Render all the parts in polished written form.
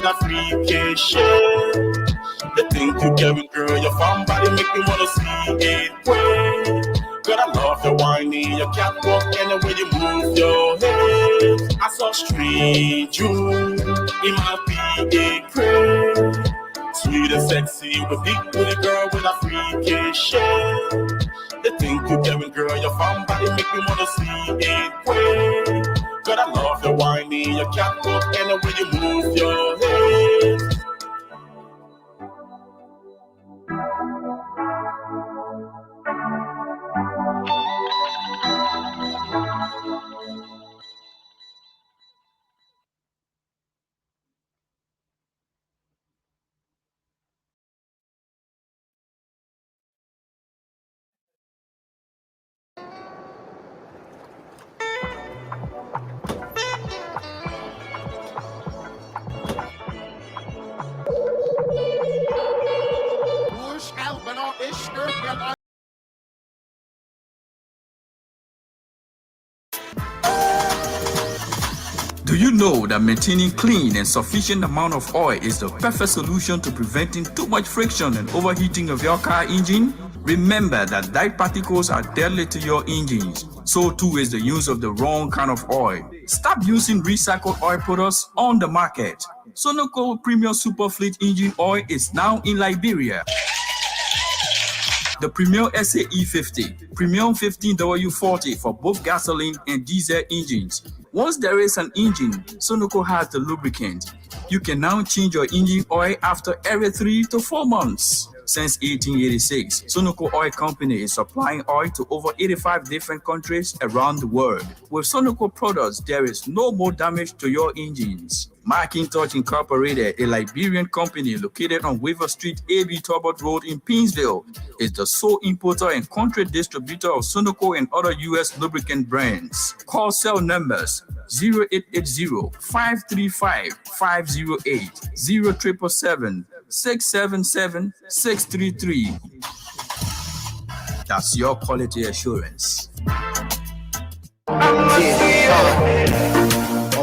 a freakish. The thing you carry, girl, your fun body make me wanna see it way. Girl, I love your whining, your catwalk, and the way you move your head. I saw strange you in my PA crib. Sweet and sexy, with big booty girl with a freakish shape. The thing you carry, girl, your fun body make me wanna see it way. Girl, I love your whining, your catwalk, and the way you move your head. Do you know that maintaining clean and sufficient amount of oil is the perfect solution to preventing too much friction and overheating of your car engine? Remember that dyed particles are deadly to your engines. So too is the use of the wrong kind of oil. Stop using recycled oil products on the market. Sonoco Premium Super Fleet Engine Oil is now in Liberia. The Premium SAE 50, Premium 15W40 for both gasoline and diesel engines. Once there is an engine, Sonoco has the lubricant. You can now change your engine oil after every 3 to 4 months. Since 1886, Sonoco Oil Company is supplying oil to over 85 different countries around the world. With Sonoco products, there is no more damage to your engines. Macintosh Incorporated, a Liberian company located on Weaver Street, AB Talbot Road in Painesville, is the sole importer and country distributor of Sonoco and other U.S. lubricant brands. Call cell numbers 0880-535-508, 0777-677-633. That's your quality assurance.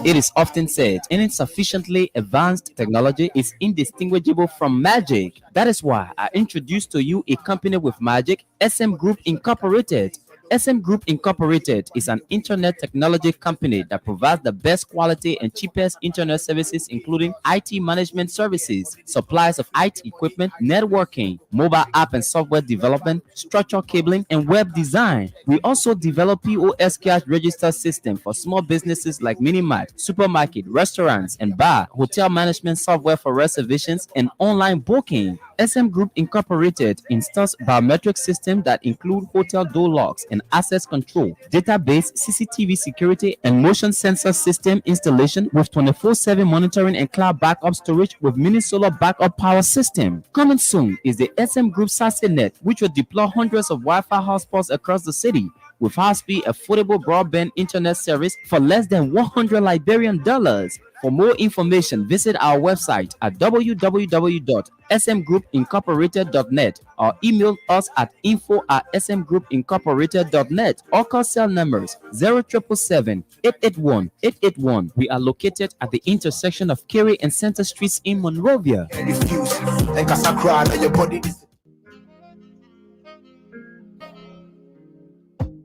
It is often said any sufficiently advanced technology is indistinguishable from magic. That is why I introduced to you a company with magic, SM Group Incorporated. SM Group Incorporated is an internet technology company that provides the best quality and cheapest internet services, including IT management services, supplies of IT equipment, networking, mobile app and software development, structural cabling, and web design. We also develop POS cash register system for small businesses like mini-mart, supermarket, restaurants, and bar, hotel management software for reservations and online booking. SM Group Incorporated installs biometric systems that include hotel door locks and access control, database, CCTV security, and motion sensor system installation with 24/7 monitoring and cloud backup storage with mini solar backup power system. Coming soon is the SM Group SASE-Net, which will deploy hundreds of Wi-Fi hotspots across the city with high-speed, affordable broadband internet service for less than $100 Liberian. For more information, visit our website at www.smgroupincorporated.net or email us at info@smgroupincorporated.net or call cell numbers 0777-881-881. We are located at the intersection of Kerry and Center Streets in Monrovia.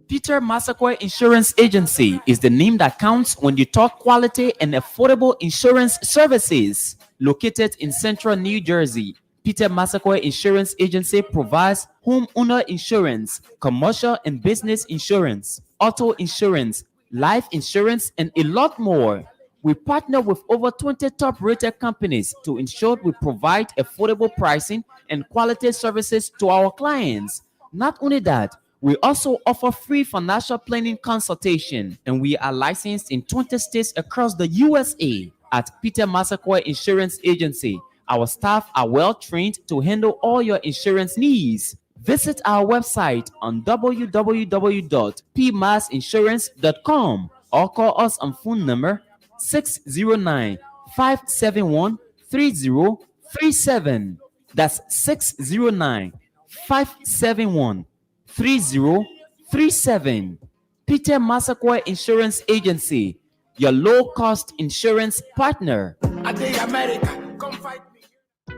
Peter Massaquoi Insurance Agency is the name that counts when you talk quality and affordable insurance services. Located in central New Jersey, Peter Massaquoi Insurance Agency provides homeowner insurance, commercial and business insurance, auto insurance, life insurance, and a lot more. We partner with over 20 top-rated companies to ensure we provide affordable pricing and quality services to our clients. Not only that, we also offer free financial planning consultation, and we are licensed in 20 states across the USA. At Peter Massaquoi Insurance Agency, our staff are well trained to handle all your insurance needs. Visit our website on www.pmassinsurance.com or call us on phone number 609-571-3037. That's 609-571-3037. Peter Massaquoi Insurance Agency, your low-cost insurance partner. I think America,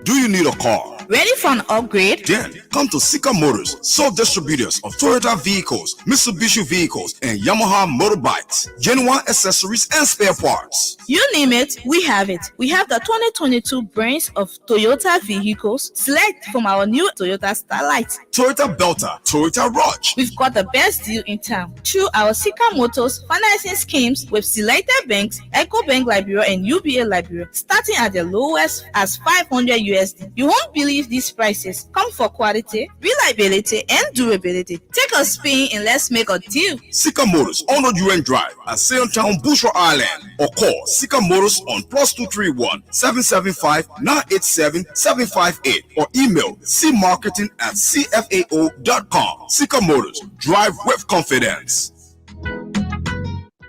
Do you need a car? Ready for an upgrade? Then come to Sika Motors, sole distributors of Toyota vehicles, Mitsubishi vehicles, and Yamaha motorbikes, genuine accessories and spare parts. You name it, we have it. We have the 2022 brands of Toyota vehicles. Select from our new Toyota Starlight, Toyota Belta, Toyota Rush. We've got the best deal in town through our Sika Motors financing schemes with selected banks, EcoBank Liberia and UBA Liberia, starting at the lowest as 500 USD. You won't believe these prices. Come for quality, reliability, and durability. Take a spin and let's make a deal. Sika Motors on the UN Drive at Sailtown, Bushra Island, or call Sika Motors on +231 775 987 758 or email cmarketing@cfao.com. Sika Motors, drive with confidence.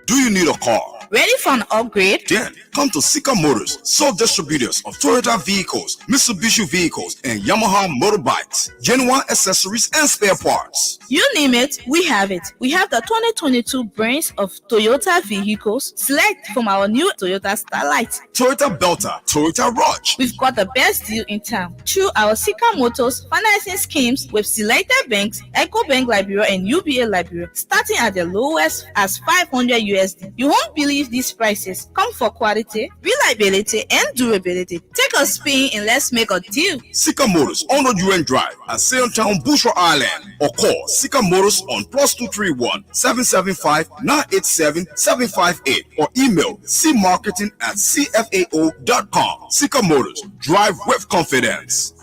Do you need a car? Ready for an upgrade? Then come to Sika Motors, sole distributors of Toyota vehicles, Mitsubishi vehicles, and Yamaha motorbikes, genuine accessories and spare parts. You name it, we have it. We have the 2022 brands of Toyota vehicles. Select from our new Toyota Starlight, Toyota Belta, Toyota Rush. We've got the best deal in town through our Sika Motors financing schemes with selected banks, EcoBank Liberia and UBA Liberia, starting at the lowest as 500 USD. You won't believe these prices. Come for quality, reliability, and durability. Take a spin and let's make a deal. Sika Motors on the UN Drive at Sailtown, Bushra Island, or call Sika Motors on +231 775 987 758 or email cmarketing@cfao.com. Sika Motors, drive with confidence.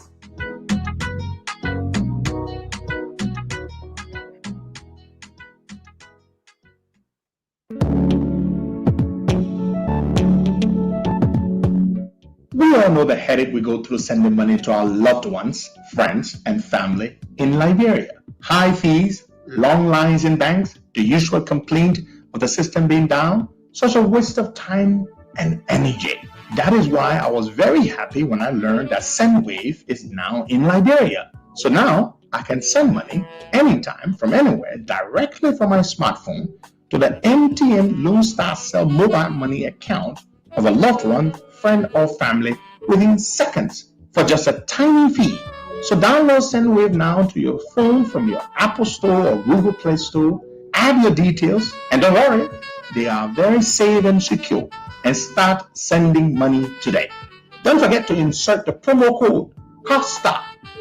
We all know the headache we go through sending money to our loved ones, friends, and family in Liberia. High fees, long lines in banks, the usual complaint of the system being down, such a waste of time and energy. That is why I was very happy when I learned that SendWave is now in Liberia. So now I can send money anytime from anywhere directly from my smartphone to the MTN Lone Star Cell mobile money account of a loved one, friend, or family within seconds for just a tiny fee. So download SendWave now to your phone from your Apple Store or Google Play Store. Add your details, and don't worry, they are very safe and secure. And start sending money today. Don't forget to insert the promo code COSTA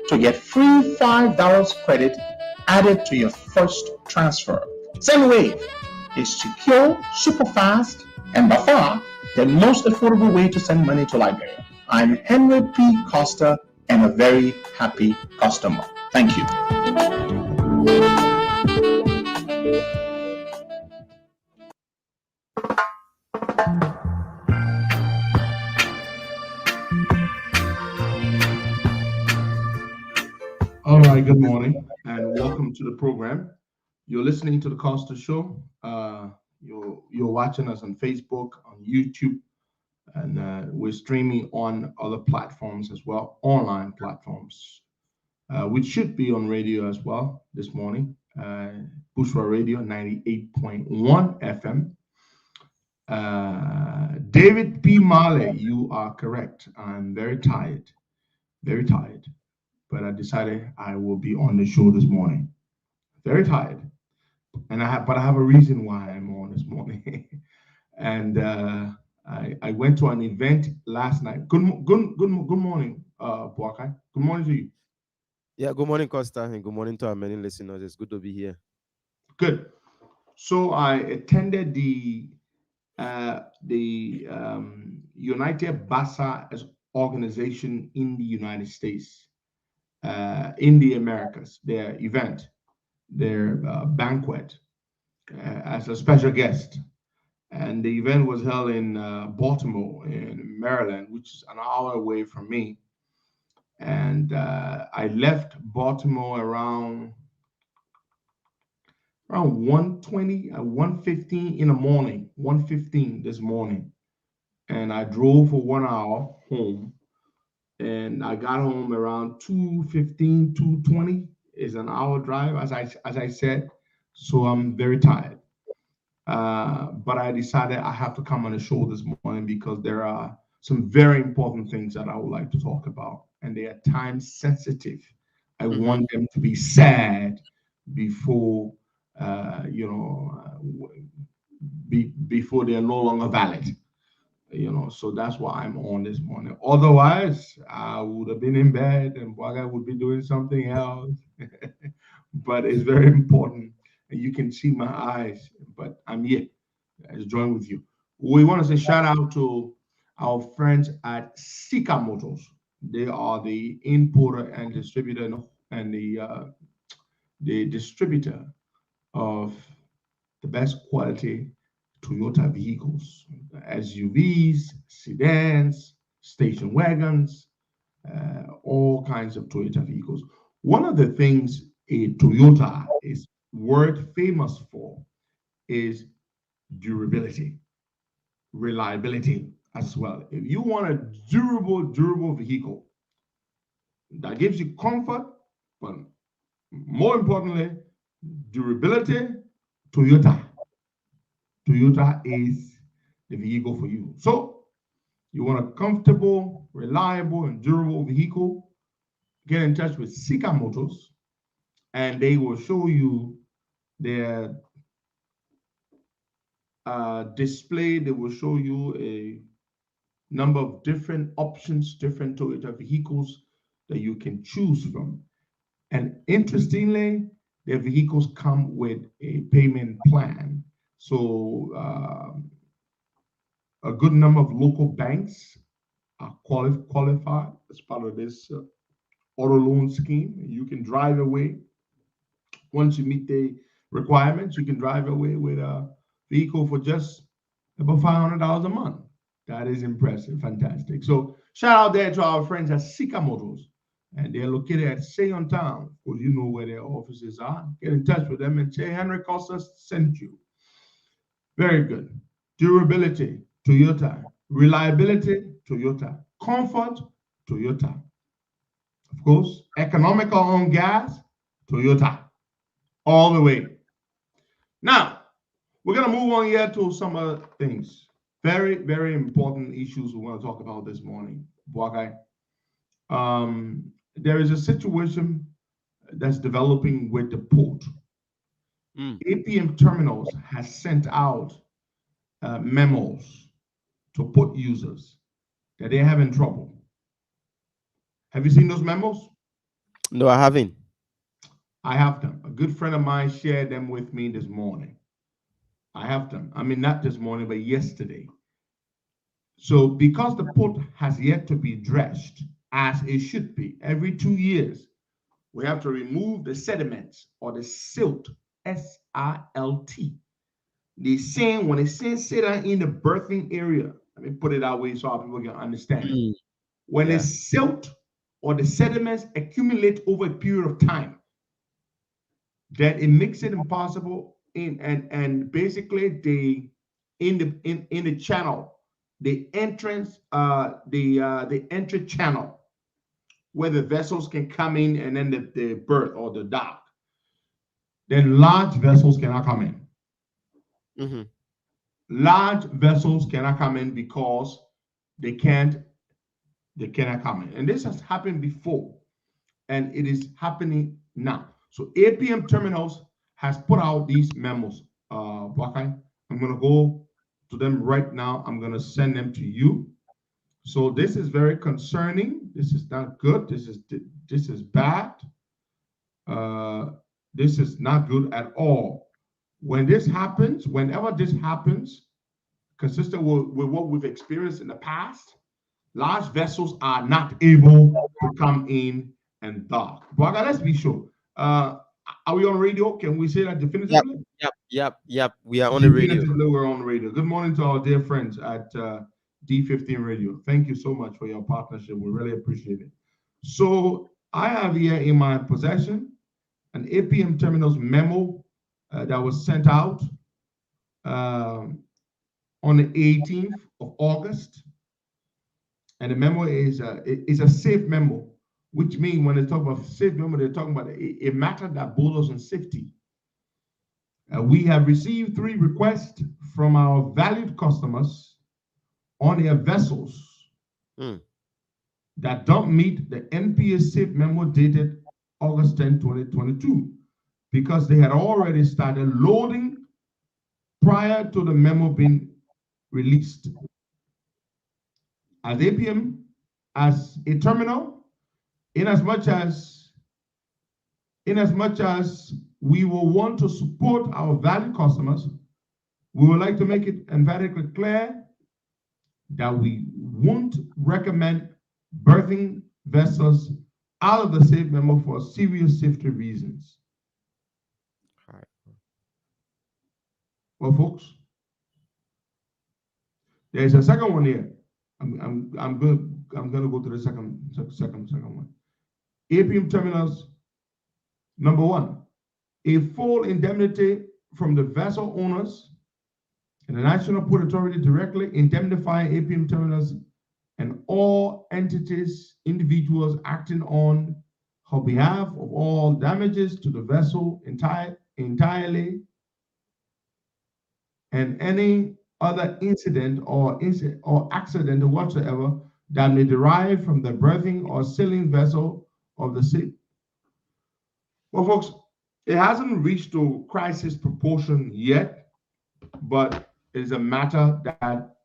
to get free $5 credit added to your first transfer. SendWave is secure, super fast, and by far the most affordable way to send money to Liberia. I'm Henry P. Costa and a very happy customer. Thank you. All right, good morning and welcome to the program. You're listening to the Costa Show. You're watching us on Facebook, on YouTube, and we're streaming on other platforms as well, online platforms, which should be on radio as well this morning. Bushra Radio 98.1 FM. David P. Marley, you are correct. I'm very tired, but I decided I will be on the show this morning. Very tired. And I have a reason why I'm on this morning. And I went to an event last night. Good morning, Boakai. Good morning to you. Yeah, good morning, Costa, and good morning to our many listeners. It's good to be here. Good. So I attended the United Basa organization in the United States, in the Americas, their event, their banquet, as a special guest. And the event was held in Baltimore, in Maryland, which is an hour away from me. And I left Baltimore around 1:20, 1:15 in the morning, 1:15 this morning. And I drove for 1 hour home. And I got home around 2:15, 2:20. Is an hour drive, as I said. So I'm very tired. But I decided I have to come on the show this morning because there are some very important things that I would like to talk about. and they are time sensitive. I want them to be sad before, before they're no longer valid. So that's why I'm on this morning. Otherwise, I would have been in bed and I would be doing something else. But it's very important, and you can see my eyes. But I'm here, as join with you. We want to say shout out to our friends at Sika Motors. They are the importer and distributor and the distributor of the best quality Toyota vehicles, SUVs, sedans, station wagons, all kinds of Toyota vehicles. One of the things a Toyota is world famous for is durability, reliability as well. If you want a durable vehicle that gives you comfort, but more importantly, durability, Toyota is the vehicle for you. So you want a comfortable, reliable, and durable vehicle, get in touch with Sika Motors, and they will show you their display. They will show you a number of different options, different Toyota vehicles that you can choose from. And interestingly, their vehicles come with a payment plan. So a good number of local banks are qualified as part of this auto loan scheme. You can drive away. Once you meet the requirements, you can drive away with a vehicle for just about $500 a month. That is impressive, fantastic. So shout out there to our friends at Sika Motors, and they're located at Sayon Town. Well, you know where their offices are. Get in touch with them and say Henry Costa sent you. Very good. Durability, Toyota. Reliability, Toyota. Comfort, Toyota. Of course, economical on gas, Toyota. All the way. Now, we're going to move on here to some other things. Very, very important issues we want to talk about this morning. There is a situation that's developing with the port. APM Terminals has sent out memos to port users that they're having trouble. Have you seen those memos? No, I haven't. I have them. A good friend of mine shared them with me this morning. I have them. I mean, not this morning, but yesterday. So because the port has yet to be dredged as it should be, every 2 years, we have to remove the sediments or the silt, S-I-L-T. The sand, when the sand sit down in the berthing area, let me put it that way so our people can understand. When the silt or the sediments accumulate over a period of time, that it makes it impossible and basically in the channel, the entrance, the entry channel where the vessels can come in and then the berth or the dock, then large vessels cannot come in. Large vessels cannot come in because they cannot come in. And this has happened before, and it is happening now. So APM Terminals has put out these memos. Wakai, I'm going to go to them right now. I'm going to send them to you. So this is very concerning. This is not good. This is bad. This is not good at all. When this happens, whenever this happens, consistent with what we've experienced in the past, large vessels are not able to come in and dock. Wakai, let's be sure. Are we on radio? Can we say that definitively? Yep. We are on the radio. Definitively, we're on radio. Good morning to our dear friends at D15 Radio. Thank you so much for your partnership. We really appreciate it. So I have here in my possession an APM Terminals memo that was sent out on the 18th of August. And the memo is a safe memo, which means when they talk about safe memo, they're talking about a matter that borders on safety. We have received 3 requests from our valued customers on their vessels that don't meet the NPA SAFE memo dated August 10, 2022, because they had already started loading prior to the memo being released. As APM, as a terminal, in as much as we will want to support our valued customers, we would like to make it emphatically clear that we won't recommend berthing vessels out of the SAFE memo for serious safety reasons. All right. Well, folks, there's a second one here. I'm gonna go to the second one. APM terminals. Number one, a full indemnity from the vessel owners and the National Port Authority directly indemnifying APM terminals and all entities, individuals acting on her behalf of all damages to the vessel entirely, and any other incident or accident whatsoever that may derive from the berthing or sailing vessel of the ship. Well, folks, it hasn't reached to crisis proportion yet, but it is a matter that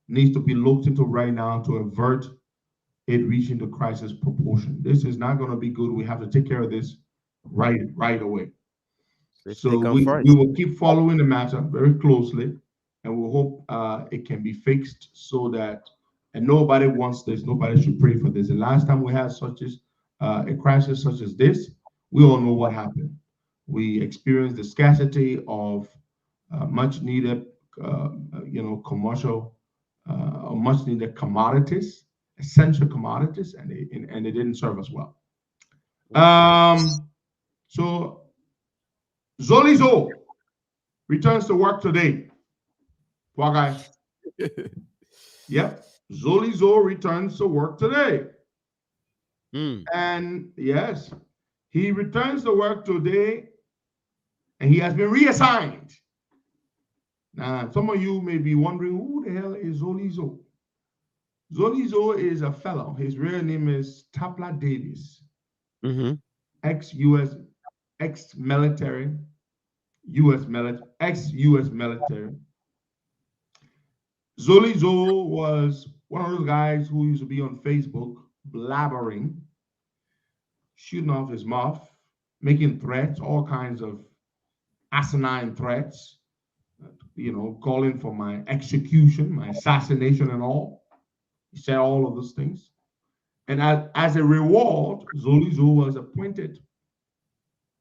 needs to be looked into right now to avert it reaching the crisis proportion. This is not going to be good. We have to take care of this right away. So we will keep following the matter very closely, and we hope it can be fixed so that, and nobody wants this, nobody should pray for this. The last time we had a crisis such as this, we all know what happened. We experienced the scarcity of much needed, commercial, much needed commodities, essential commodities, and they didn't serve us well. So Zolizo returns to work today. Poor guy. Yep, Zolizo returns to work today. And yes, he returns to work today, and he has been reassigned. Now, some of you may be wondering, who the hell is Zolizo? Zolizo is a fellow. His real name is Tapla Davis, ex-US, ex-military, ex-US military. Zolizo was one of those guys who used to be on Facebook blabbering, shooting off his mouth, making threats, all kinds of asinine threats, calling for my execution, my assassination and all. He said all of those things. And as a reward, Zolizo was appointed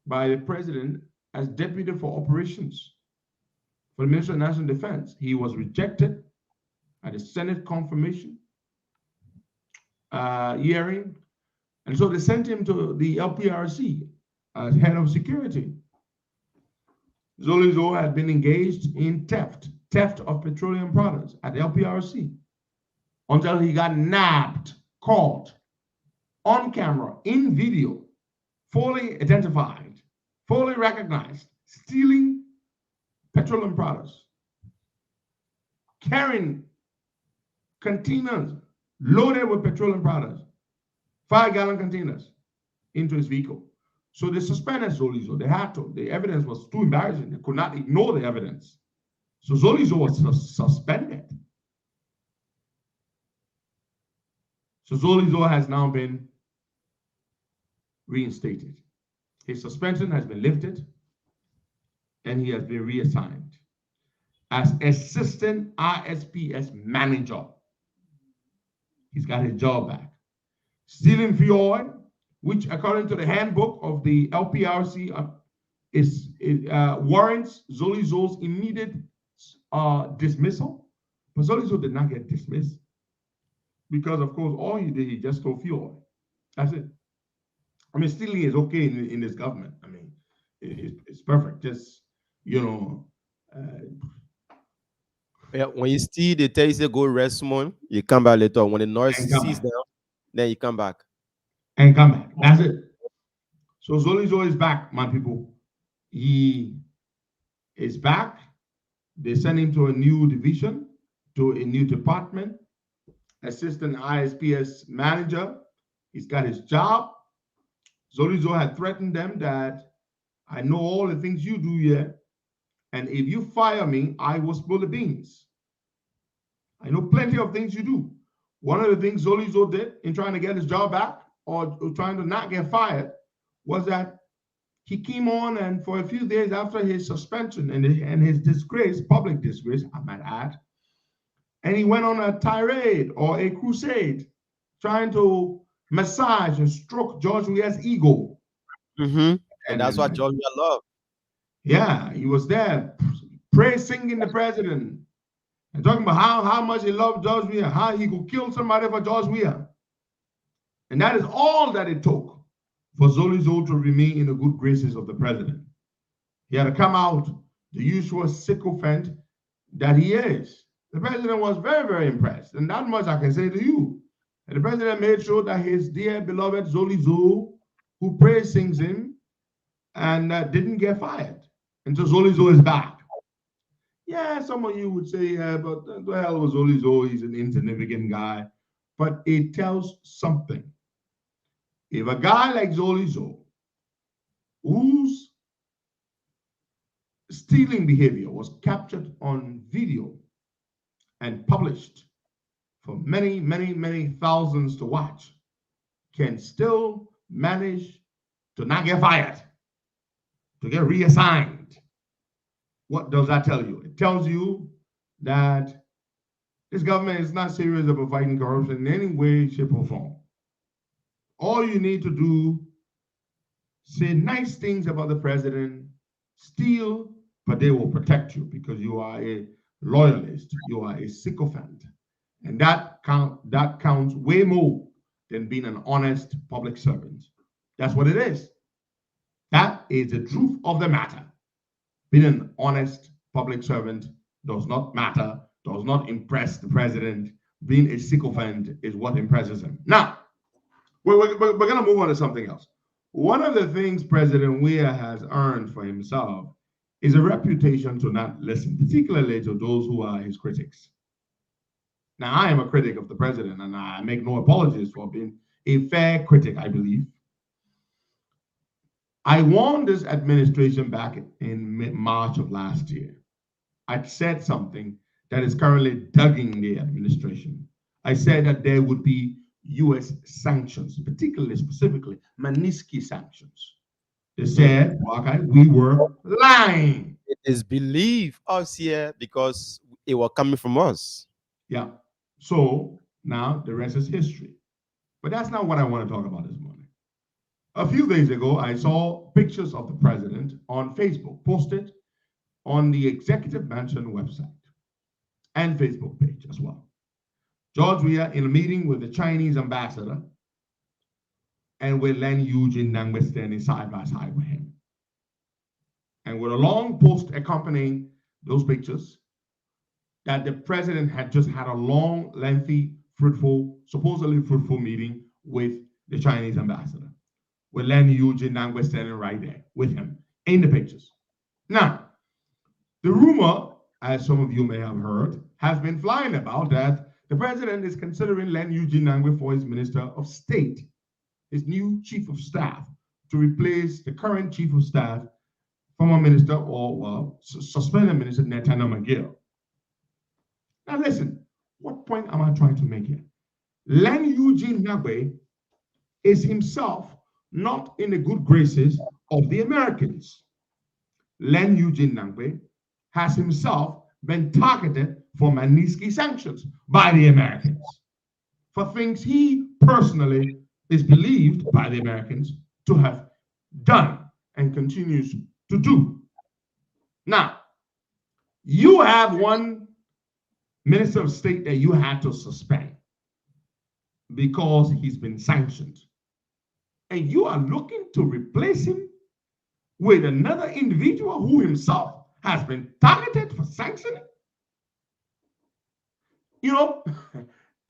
by the president as deputy for operations for the Ministry of National Defense. He was rejected at the Senate confirmation hearing. And so they sent him to the LPRC as head of security. Zolizo had been engaged in theft of petroleum products at the LPRC until he got nabbed, caught on camera, in video, fully identified, fully recognized, stealing petroleum products, carrying containers loaded with petroleum products, 5-gallon containers, into his vehicle. So they suspended Zolizo. They had to. The evidence was too embarrassing. They could not ignore the evidence. So Zolizo was suspended. So Zolizo has now been reinstated. His suspension has been lifted, and he has been reassigned as assistant RSPS manager. He's got his job back. Stealing fuel, which according to the handbook of the LPRC warrants Zolizo's immediate dismissal. But Zolizo did not get dismissed because, of course, all he did, he just stole fuel. That's it. I mean, stealing is okay in this government. I mean, it's perfect. Just, Yeah, when you steal, they tell you to go rest someone, you come back later. When the noise ceases down, then you come back. And come back. That's it. So Zolizo is back, my people. He is back. They sent him to a new division, to a new department. assistant ISPS manager. He's got his job. Zolizo had threatened them that I know all the things you do here, and if you fire me, I will spill the beans. I know plenty of things you do. One of the things Zolizo did in trying to get his job back or trying to not get fired was that he came on, and for a few days after his suspension and his disgrace, public disgrace, I might add, and he went on a tirade or a crusade trying to massage and stroke George Weah's ego. Mm-hmm. And that's what George Weah loved. Yeah, he was there singing the president and talking about how much he loved George Weah, how he could kill somebody for George Weah. And that is all that it took for Zolizo to remain in the good graces of the president. He had to come out the usual sycophant that he is. The president was very, very impressed. And that much I can say to you. And the president made sure that his dear beloved Zolizo, who praise sings him, and didn't get fired until Zolizo is back. Yeah, some of you would say, yeah, but the hell was Zolizo? He's an insignificant guy. But it tells something. If a guy like Zolizo, whose stealing behavior was captured on video and published for many, many, many thousands to watch, can still manage to not get fired, to get reassigned, what does that tell you? It tells you that this government is not serious about fighting corruption in any way, shape, or form. All you need to do, say nice things about the president, steal, but they will protect you because you are a loyalist, you are a sycophant. And that counts way more than being an honest public servant. That's what it is. That is the truth of the matter. Being an honest public servant does not matter, does not impress the president. Being a sycophant is what impresses him. Now, we're going to move on to something else. One of the things President Weah has earned for himself is a reputation to not listen, particularly to those who are his critics. Now, I am a critic of the president, and I make no apologies for being a fair critic, I believe. I warned this administration back in March of last year. I said something that is currently dogging the administration. I said that there would be U.S. sanctions, particularly, specifically, Magnitsky sanctions. They said, okay, we were lying. It is believe us here because it was coming from us. Yeah. So now the rest is history. But that's not what I want to talk about this morning. A few days ago, I saw pictures of the president on Facebook, posted on the Executive Mansion website and Facebook page as well. George Weah in a meeting with the Chinese ambassador and with Len Eugene Nangbe standing side by side with him. And with a long post accompanying those pictures, that the president had just had a long, lengthy, fruitful, supposedly fruitful meeting with the Chinese ambassador, with Len Eugene Nangbe standing right there with him in the pictures. Now, the rumor, as some of you may have heard, has been flying about that the president is considering Len Eugene Nangbe for his Minister of State, his new Chief of Staff, to replace the current Chief of Staff, former Minister or suspended Minister Netanyahu McGill. Now listen, what point am I trying to make here? Len Eugene Nangbe is himself not in the good graces of the Americans. Len Eugene Nangbe has himself been targeted for Magnitsky sanctions by the Americans for things he personally is believed by the Americans to have done and continues to do. Now, you have one Minister of State that you had to suspend because he's been sanctioned. And you are looking to replace him with another individual who himself has been targeted for sanctioning. You know,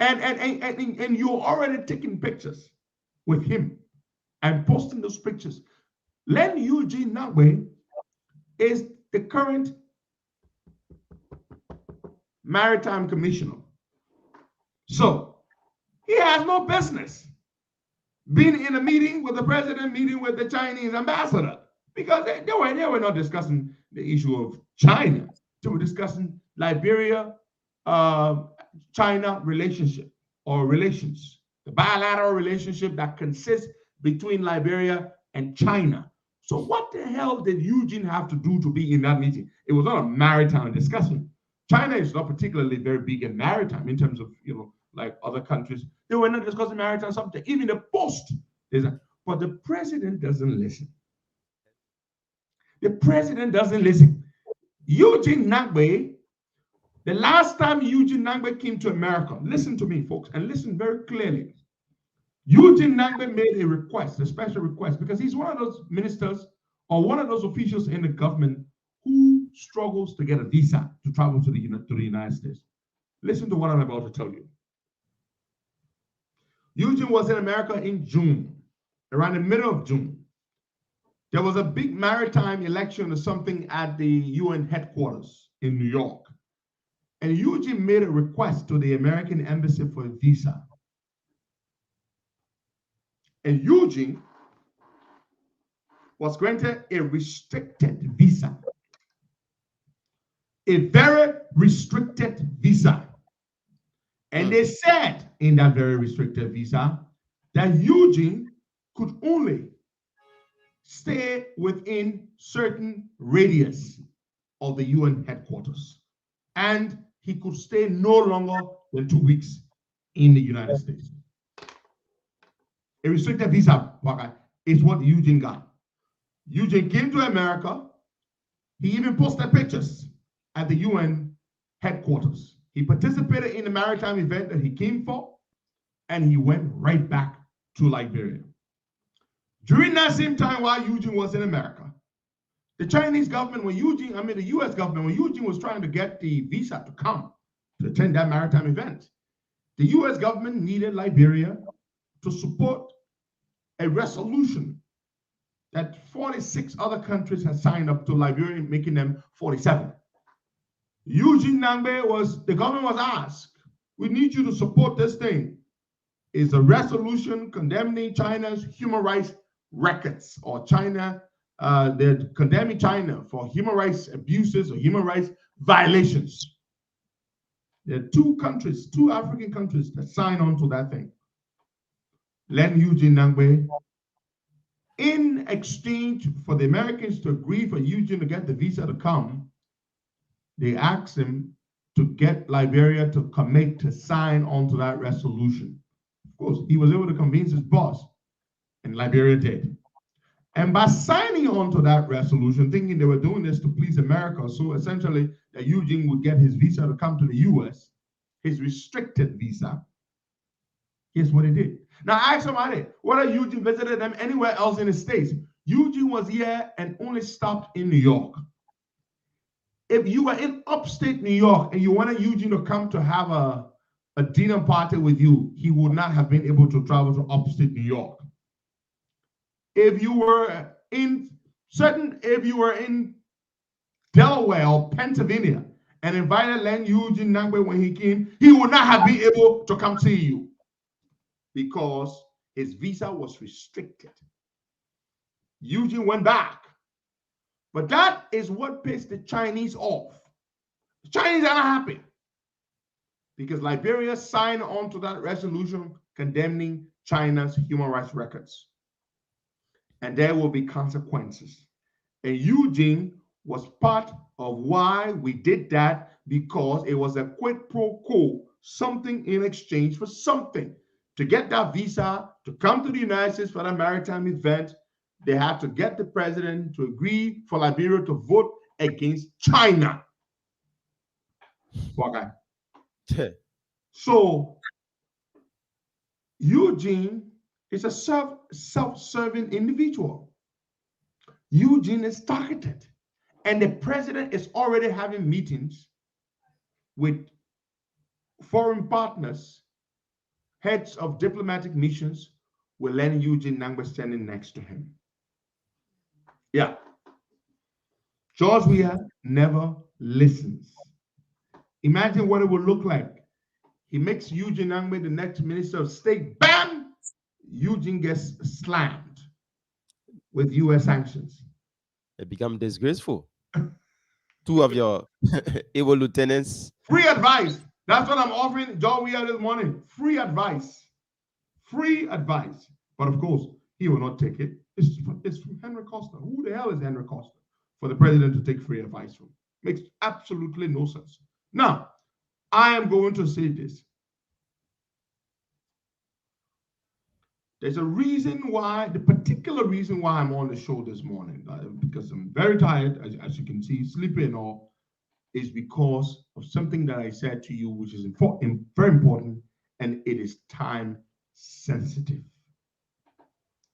and you're already taking pictures with him and posting those pictures. Len Eugene Nangbe is the current Maritime Commissioner. So He has no business being in a meeting with the president, meeting with the Chinese ambassador, because they were not discussing the issue of China. They were discussing Liberia, China relationship or relations, the bilateral relationship that consists between Liberia and China. So what the hell did Eugene have to do to be in that meeting? It was not a maritime discussion. China is not particularly very big in maritime in terms of, like other countries. They were not discussing maritime subject. Even the post, but the president doesn't listen. The president doesn't listen. Eugene Nagbe, the last time Eugene Nagbe came to America, listen to me, folks, and listen very clearly. Eugene Nagbe made a request, a special request, because he's one of those ministers or one of those officials in the government who struggles to get a visa to travel to the United States. Listen to what I'm about to tell you. Eugene was in America in June, around the middle of June. There was a big maritime election or something at the UN headquarters in New York. And Eugene made a request to the American embassy for a visa. And Eugene was granted a restricted visa, a very restricted visa. And they said in that very restricted visa that Eugene could only stay within certain radius of the UN headquarters. And he could stay no longer than 2 weeks in the United States. A restricted visa is what Eugene got. Eugene came to America. He even posted pictures at the UN headquarters. He participated in the maritime event that he came for, and he went right back to Liberia. During that same time while Eugene was in America, the Chinese government, the US government, when Eugene was trying to get the visa to come to attend that maritime event, the US government needed Liberia to support a resolution that 46 other countries had signed up to Liberia, making them 47. Eugene Nagbe the government was asked, we need you to support this thing. It's a resolution condemning China's human rights records, or they're condemning China for human rights abuses or human rights violations. There are two African countries that signed on to that thing. Len Eugene Nagbe, in exchange for the Americans to agree for Eugene to get the visa to come, they asked him to get Liberia to commit to sign onto that resolution. Of course, he was able to convince his boss, and Liberia did. And by signing on to that resolution, thinking they were doing this to please America, so essentially that Eugene would get his visa to come to the US, his restricted visa, guess what he did? Now, ask somebody, whether Eugene visited them anywhere else in the States. Eugene was here and only stopped in New York. If you were in upstate New York and you wanted Eugene to come to have a dinner party with you, he would not have been able to travel to upstate New York. If you were in Delaware or Pennsylvania and invited Len Eugene Nagbe when he came, he would not have been able to come see you because his visa was restricted. Eugene went back. But that is what pissed the Chinese off. The Chinese are not happy because Liberia signed on to that resolution condemning China's human rights records. And there will be consequences. And Eugene was part of why we did that, because it was a quid pro quo, something in exchange for something. To get that visa to come to the United States for that maritime event, they had to get the president to agree for Liberia to vote against China. Okay. So Eugene is a self-serving individual. Eugene is targeted. And the president is already having meetings with foreign partners, heads of diplomatic missions, with Len Eugene Nagbe standing next to him. Yeah. George Weah never listens. Imagine what it would look like He makes Eugene Angbe the next Minister of State. Bam! Eugene gets slammed with U.S. sanctions. It become disgraceful. Two of your able lieutenants. Free advice. That's what I'm offering John Weir this morning. Free advice. Free advice. But of course, he will not take it. It's from Henry Costa. Who the hell is Henry Costa for the president to take free advice from? Makes absolutely no sense. Now, I am going to say this. There's a reason why, the particular reason why I'm on the show this morning, because I'm very tired, as you can see, sleepy and all, is because of something that I said to you, which is important, very important, and it is time sensitive.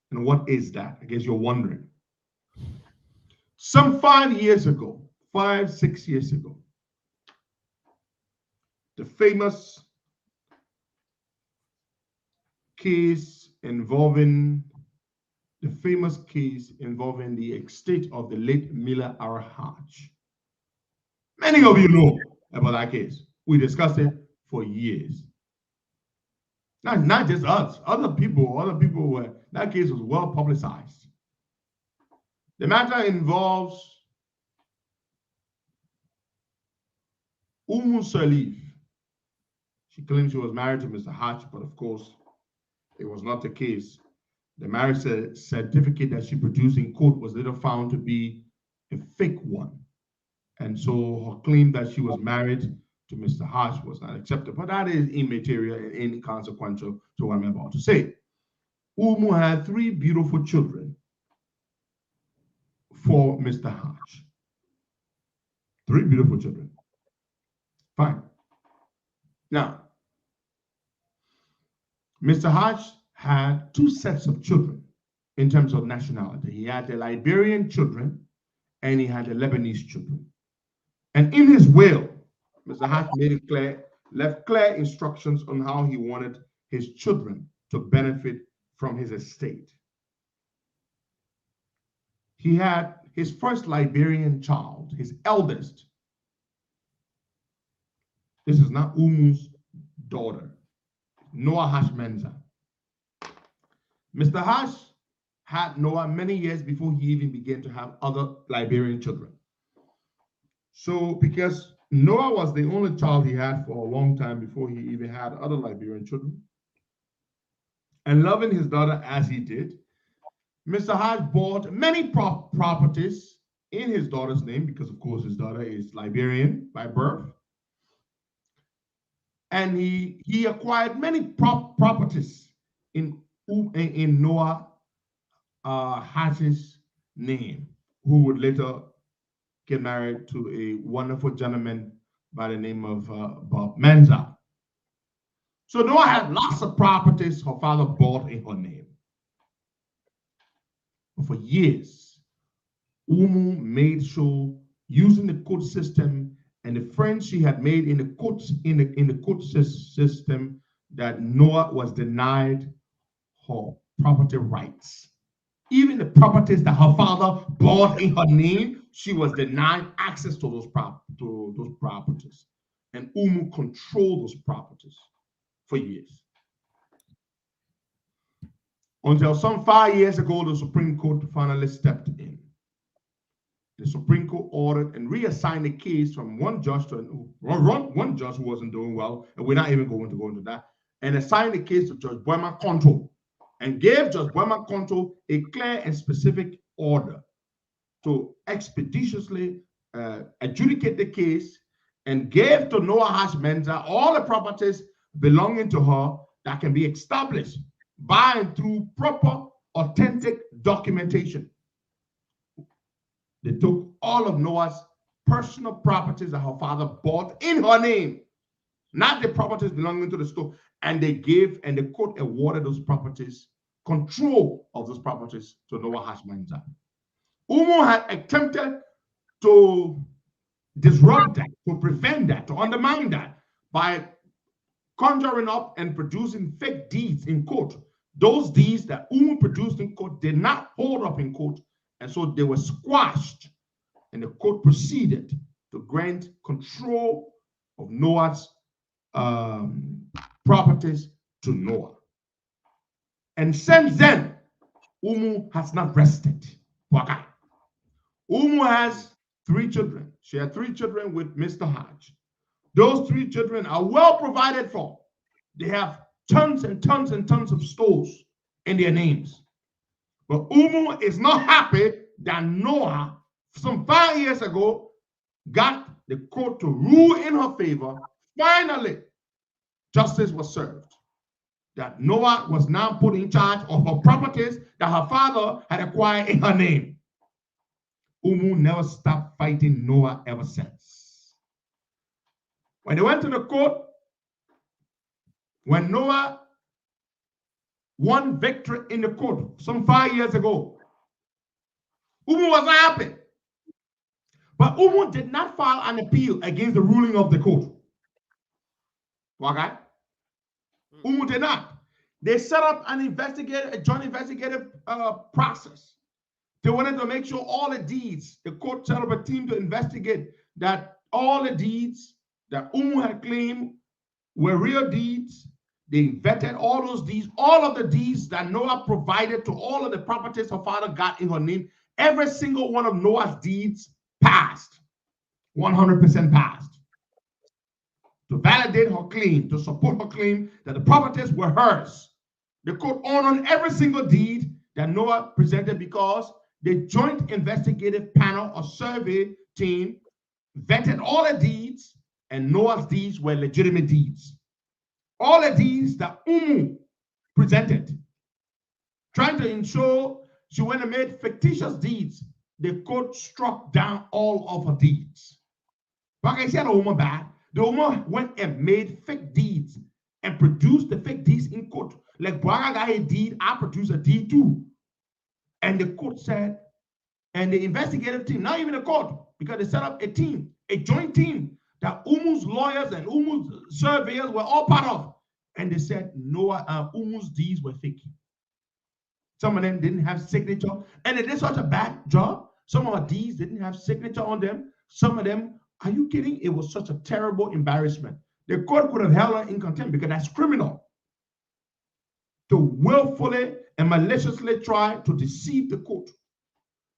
And what is that? I guess you're wondering. Some 5 years ago, 6 years ago, the famous case involving the estate of the late Miller R. Hodge. Many of you know about that case. We discussed it for years. Not just us, other people were, that case was well publicized. The matter involves Salif. She claims she was married to Mr. Hodge, but of course, it was not the case. The marriage certificate that she produced in court was later found to be a fake one. And so her claim that she was married to Mr. Hodge was not accepted. But that is immaterial and inconsequential to what I'm about to say. Umu had 3 beautiful children for Mr. Hodge. 3 beautiful children. Fine. Now, Mr. Hodge had 2 sets of children in terms of nationality. He had the Liberian children and he had the Lebanese children. And in his will, Mr. Hodge made it clear, left clear instructions on how he wanted his children to benefit from his estate. He had his first Liberian child, his eldest. This is not Umu's daughter, Noah Hodge Menza. Mr. Hodge had Noah many years before he even began to have other Liberian children. So, because Noah was the only child he had for a long time before he even had other Liberian children, and loving his daughter as he did, Mr. Hodge bought many properties in his daughter's name, because of course his daughter is Liberian by birth. And he acquired many properties in Noah Hodge's name, who would later get married to a wonderful gentleman by the name of Bob Menza. So Noah had lots of properties her father bought in her name. But for years, Umu made sure, using the court system and the friends she had made in the court system, that Noah was denied her property rights. Even the properties that her father bought in her name, she was denied access to those properties. And Umu controlled those properties for years. Until some 5 years ago, the Supreme Court finally stepped in. The Supreme Court ordered and reassigned the case from one judge who wasn't doing well, and we're not even going to go into that, and assigned the case to Judge Boyman Control, and gave Judge Boyman Control a clear and specific order to expeditiously adjudicate the case, and gave to Noah Hodge Menza all the properties belonging to her that can be established by and through proper, authentic documentation. They took all of Noah's personal properties that her father bought in her name, not the properties belonging to the store, and the court awarded those properties, control of those properties, to Noah Hodge Menza. Umu had attempted to disrupt that, to prevent that, to undermine that by conjuring up and producing fake deeds in court. Those deeds that Umu produced in court did not hold up in court, and so they were squashed, and the court proceeded to grant control of Noah's properties to Noah. And since then, Umu has not rested. Why? Umu has 3 children. She had 3 children with Mr. Hodge. Those 3 children are well provided for. They have tons and tons and tons of stores in their names. But Umu is not happy that Noah, some 5 years ago, got the court to rule in her favor. Finally, justice was served. That Noah was now put in charge of her properties that her father had acquired in her name. Umu never stopped fighting Noah ever since. When they went to the court, when Noah won victory in the court some 5 years ago, Umu was not happy. But Umu did not file an appeal against the ruling of the court. Okay? Umu did not. They set up a joint investigative process. They wanted to make sure all the deeds, the court set up a team to investigate that all the deeds that Umu had claimed were real deeds. They vetted all those deeds, all of the deeds that Noah provided to all of the properties her father got in her name. Every single one of Noah's deeds passed, 100% passed. To validate her claim, to support her claim that the properties were hers. The court honored every single deed that Noah presented because the joint investigative panel or survey team vetted all the deeds, and Noah's deeds were legitimate deeds. All the deeds that Umu presented, trying to ensure she went and made fictitious deeds, the court struck down all of her deeds. Like I said, the woman bad. The woman went and made fake deeds and produced the fake deeds in court. Like Braga got a deed, I produced a deed too. And the court said, and the investigative team, not even the court, because they set up a team, a joint team that Umu's lawyers and Umu's surveyors were all part of. And they said Umu's deeds were fake. Some of them didn't have signature, and they did such a bad job. Some of her deeds didn't have signature on them. Some of them, are you kidding? It was such a terrible embarrassment. The court could have held her in contempt because that's criminal. To willfully and maliciously try to deceive the court.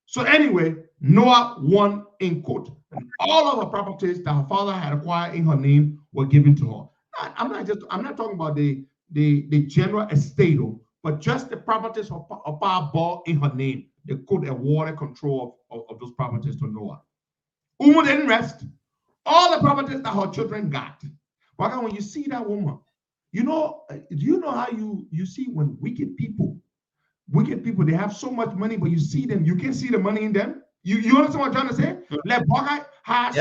So anyway, Noah won in court. And all of the properties that her father had acquired in her name were given to her. I'm not talking about the general estate, but just the properties her father bought in her name. The court awarded control of those properties to Noah. Umu didn't rest. All the properties that her children got. But when you see that woman, do you know how you see when wicked people, they have so much money, but you see them, you can't see the money in them. You understand what I'm trying to say? Like Braga has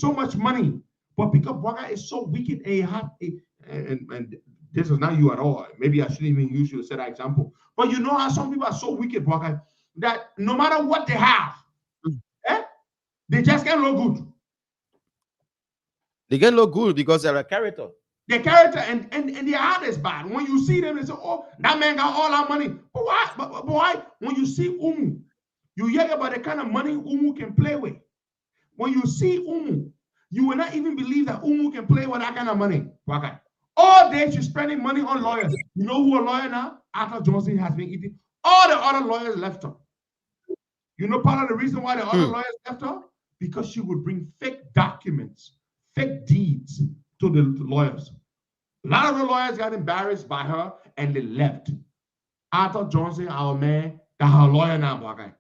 so much money, but because Braga is so wicked and this is not you at all. Maybe I shouldn't even use you to set that example. But you know how some people are so wicked, Braga, that no matter what they have, they just can't look good. They can look good because they're a character. Their character and their heart is bad. When you see them, they say, "Oh, that man got all our money." But why? But why? When you see Umu, you hear about the kind of money Umu can play with. When you see Umu, you will not even believe that Umu can play with that kind of money. Okay. All day she's spending money on lawyers. You know who a lawyer now? Arthur Johnson has been eating. All the other lawyers left her. You know part of the reason why the other lawyers left her? Because she would bring fake documents, fake deeds to the lawyers. A lot of the lawyers got embarrassed by her and they left. Arthur Johnson, our man, that's our lawyer now, Braga.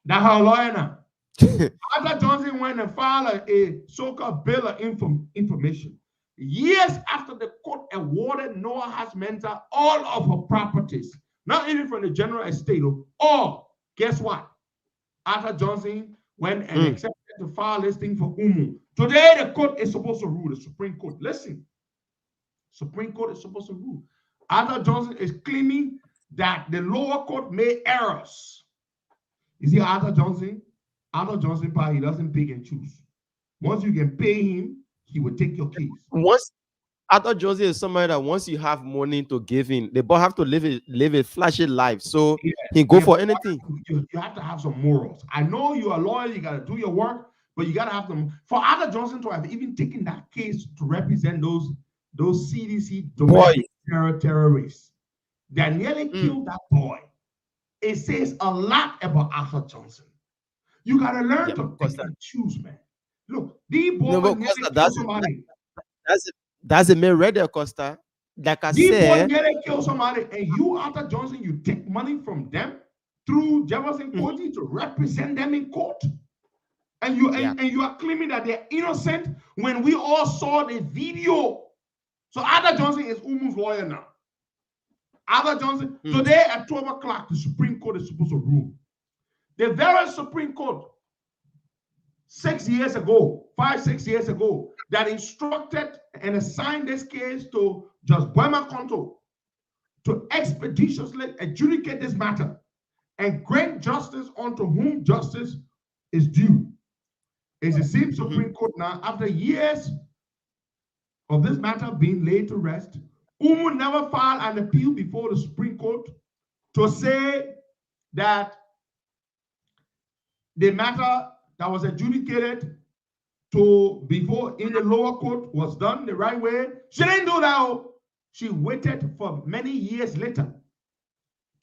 That's our lawyer now. Arthur Johnson went and filed a so-called bill of information. Years after the court awarded Noah Hasmenza all of her properties, not even from the general estate, all, guess what? Arthur Johnson went and accepted to file this thing for Umu. Today, the court is supposed to rule, the Supreme Court. Listen, Supreme Court is supposed to rule. Arthur Johnson is claiming that the lower court made errors. You see, Arthur Johnson, he doesn't pick and choose. Once you can pay him, he will take your case. Arthur Johnson is somebody that once you have money to give him, they both have to live a flashy life. So he go for anything. You have to have some morals. I know you're a lawyer, you got to do your work, but you got to have them. For Arthur Johnson to have even taken that case to represent those those CDC Boy. domestic terrorists that nearly killed that boy. It says a lot about Arthur Johnson. You gotta learn to pick and choose, man. Look, the boy nearly killed somebody. That's a man right there, Costa. Like I The boy said, nearly killed somebody, and you, Arthur Johnson, you take money from them through Jefferson County to represent them in court. And you are claiming that they're innocent when we all saw the video. So Arthur Johnson is Umu's lawyer now. Arthur Johnson, today at 12 o'clock, the Supreme Court is supposed to rule. The very Supreme Court, 6 years ago, 5-6 years ago, that instructed and assigned this case to Judge Boyma Konto to expeditiously adjudicate this matter and grant justice unto whom justice is due. It's the same Supreme Court now, after years of this matter being laid to rest. Umu never filed an appeal before the Supreme Court to say that the matter that was adjudicated to before in the lower court was done the right way. She didn't do that. She waited for many years later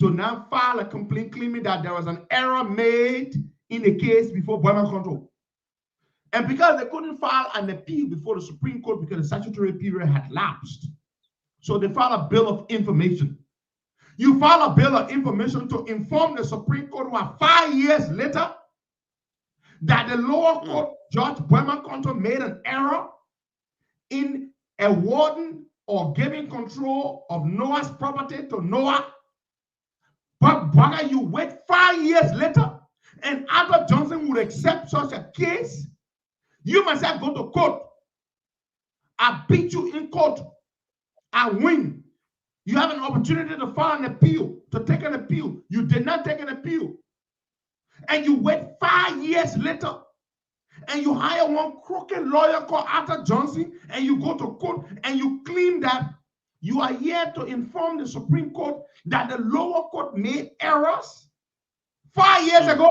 to now file a complaint claiming that there was an error made in the case before Boyma Konto. And because they couldn't file an appeal before the Supreme Court because the statutory period had lapsed, so they filed a bill of information. You file a bill of information to inform the Supreme Court 5 years later that the lower court Judge Boyma Konto made an error in awarding or giving control of Noah's property to Noah. But brother, you wait 5 years later and Arthur Johnson would accept such a case. You must have go to court. I beat you in court. I win. You have an opportunity to file an appeal, to take an appeal. You did not take an appeal. And you wait 5 years later and you hire one crooked lawyer called Arthur Johnson and you go to court and you claim that you are here to inform the Supreme Court that the lower court made errors 5 years ago.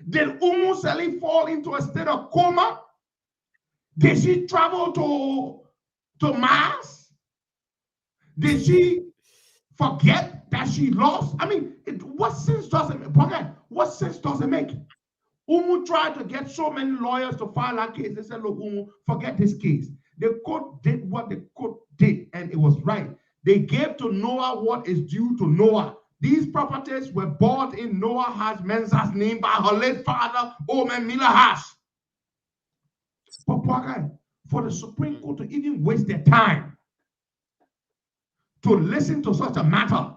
Did Umu Seli fall into a state of coma? Did she travel to Mars? Did she forget that she lost? I mean, what sense does it make? What sense does it make? Umu tried to get so many lawyers to file a case. They said, look, Umu, forget this case. The court did what the court did, and it was right. They gave to Noah what is due to Noah. These properties were bought in Noah Hash Mensah's name by her late father, Omen Miller Hash. But for the Supreme Court to even waste their time to listen to such a matter,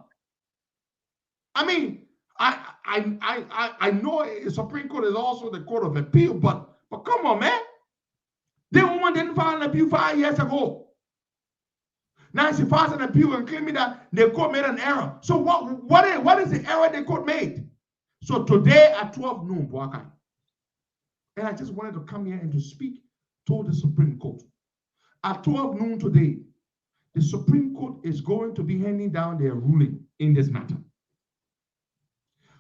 I mean, I know the Supreme Court is also the court of appeal, but come on, man. The woman didn't file an appeal 5 years ago. Now she files an appeal and claiming that the court made an error. So what is the error the court made? So today at 12 noon, Boakai, and I just wanted to come here and to speak to the Supreme Court. At 12 noon today, the Supreme Court is going to be handing down their ruling in this matter.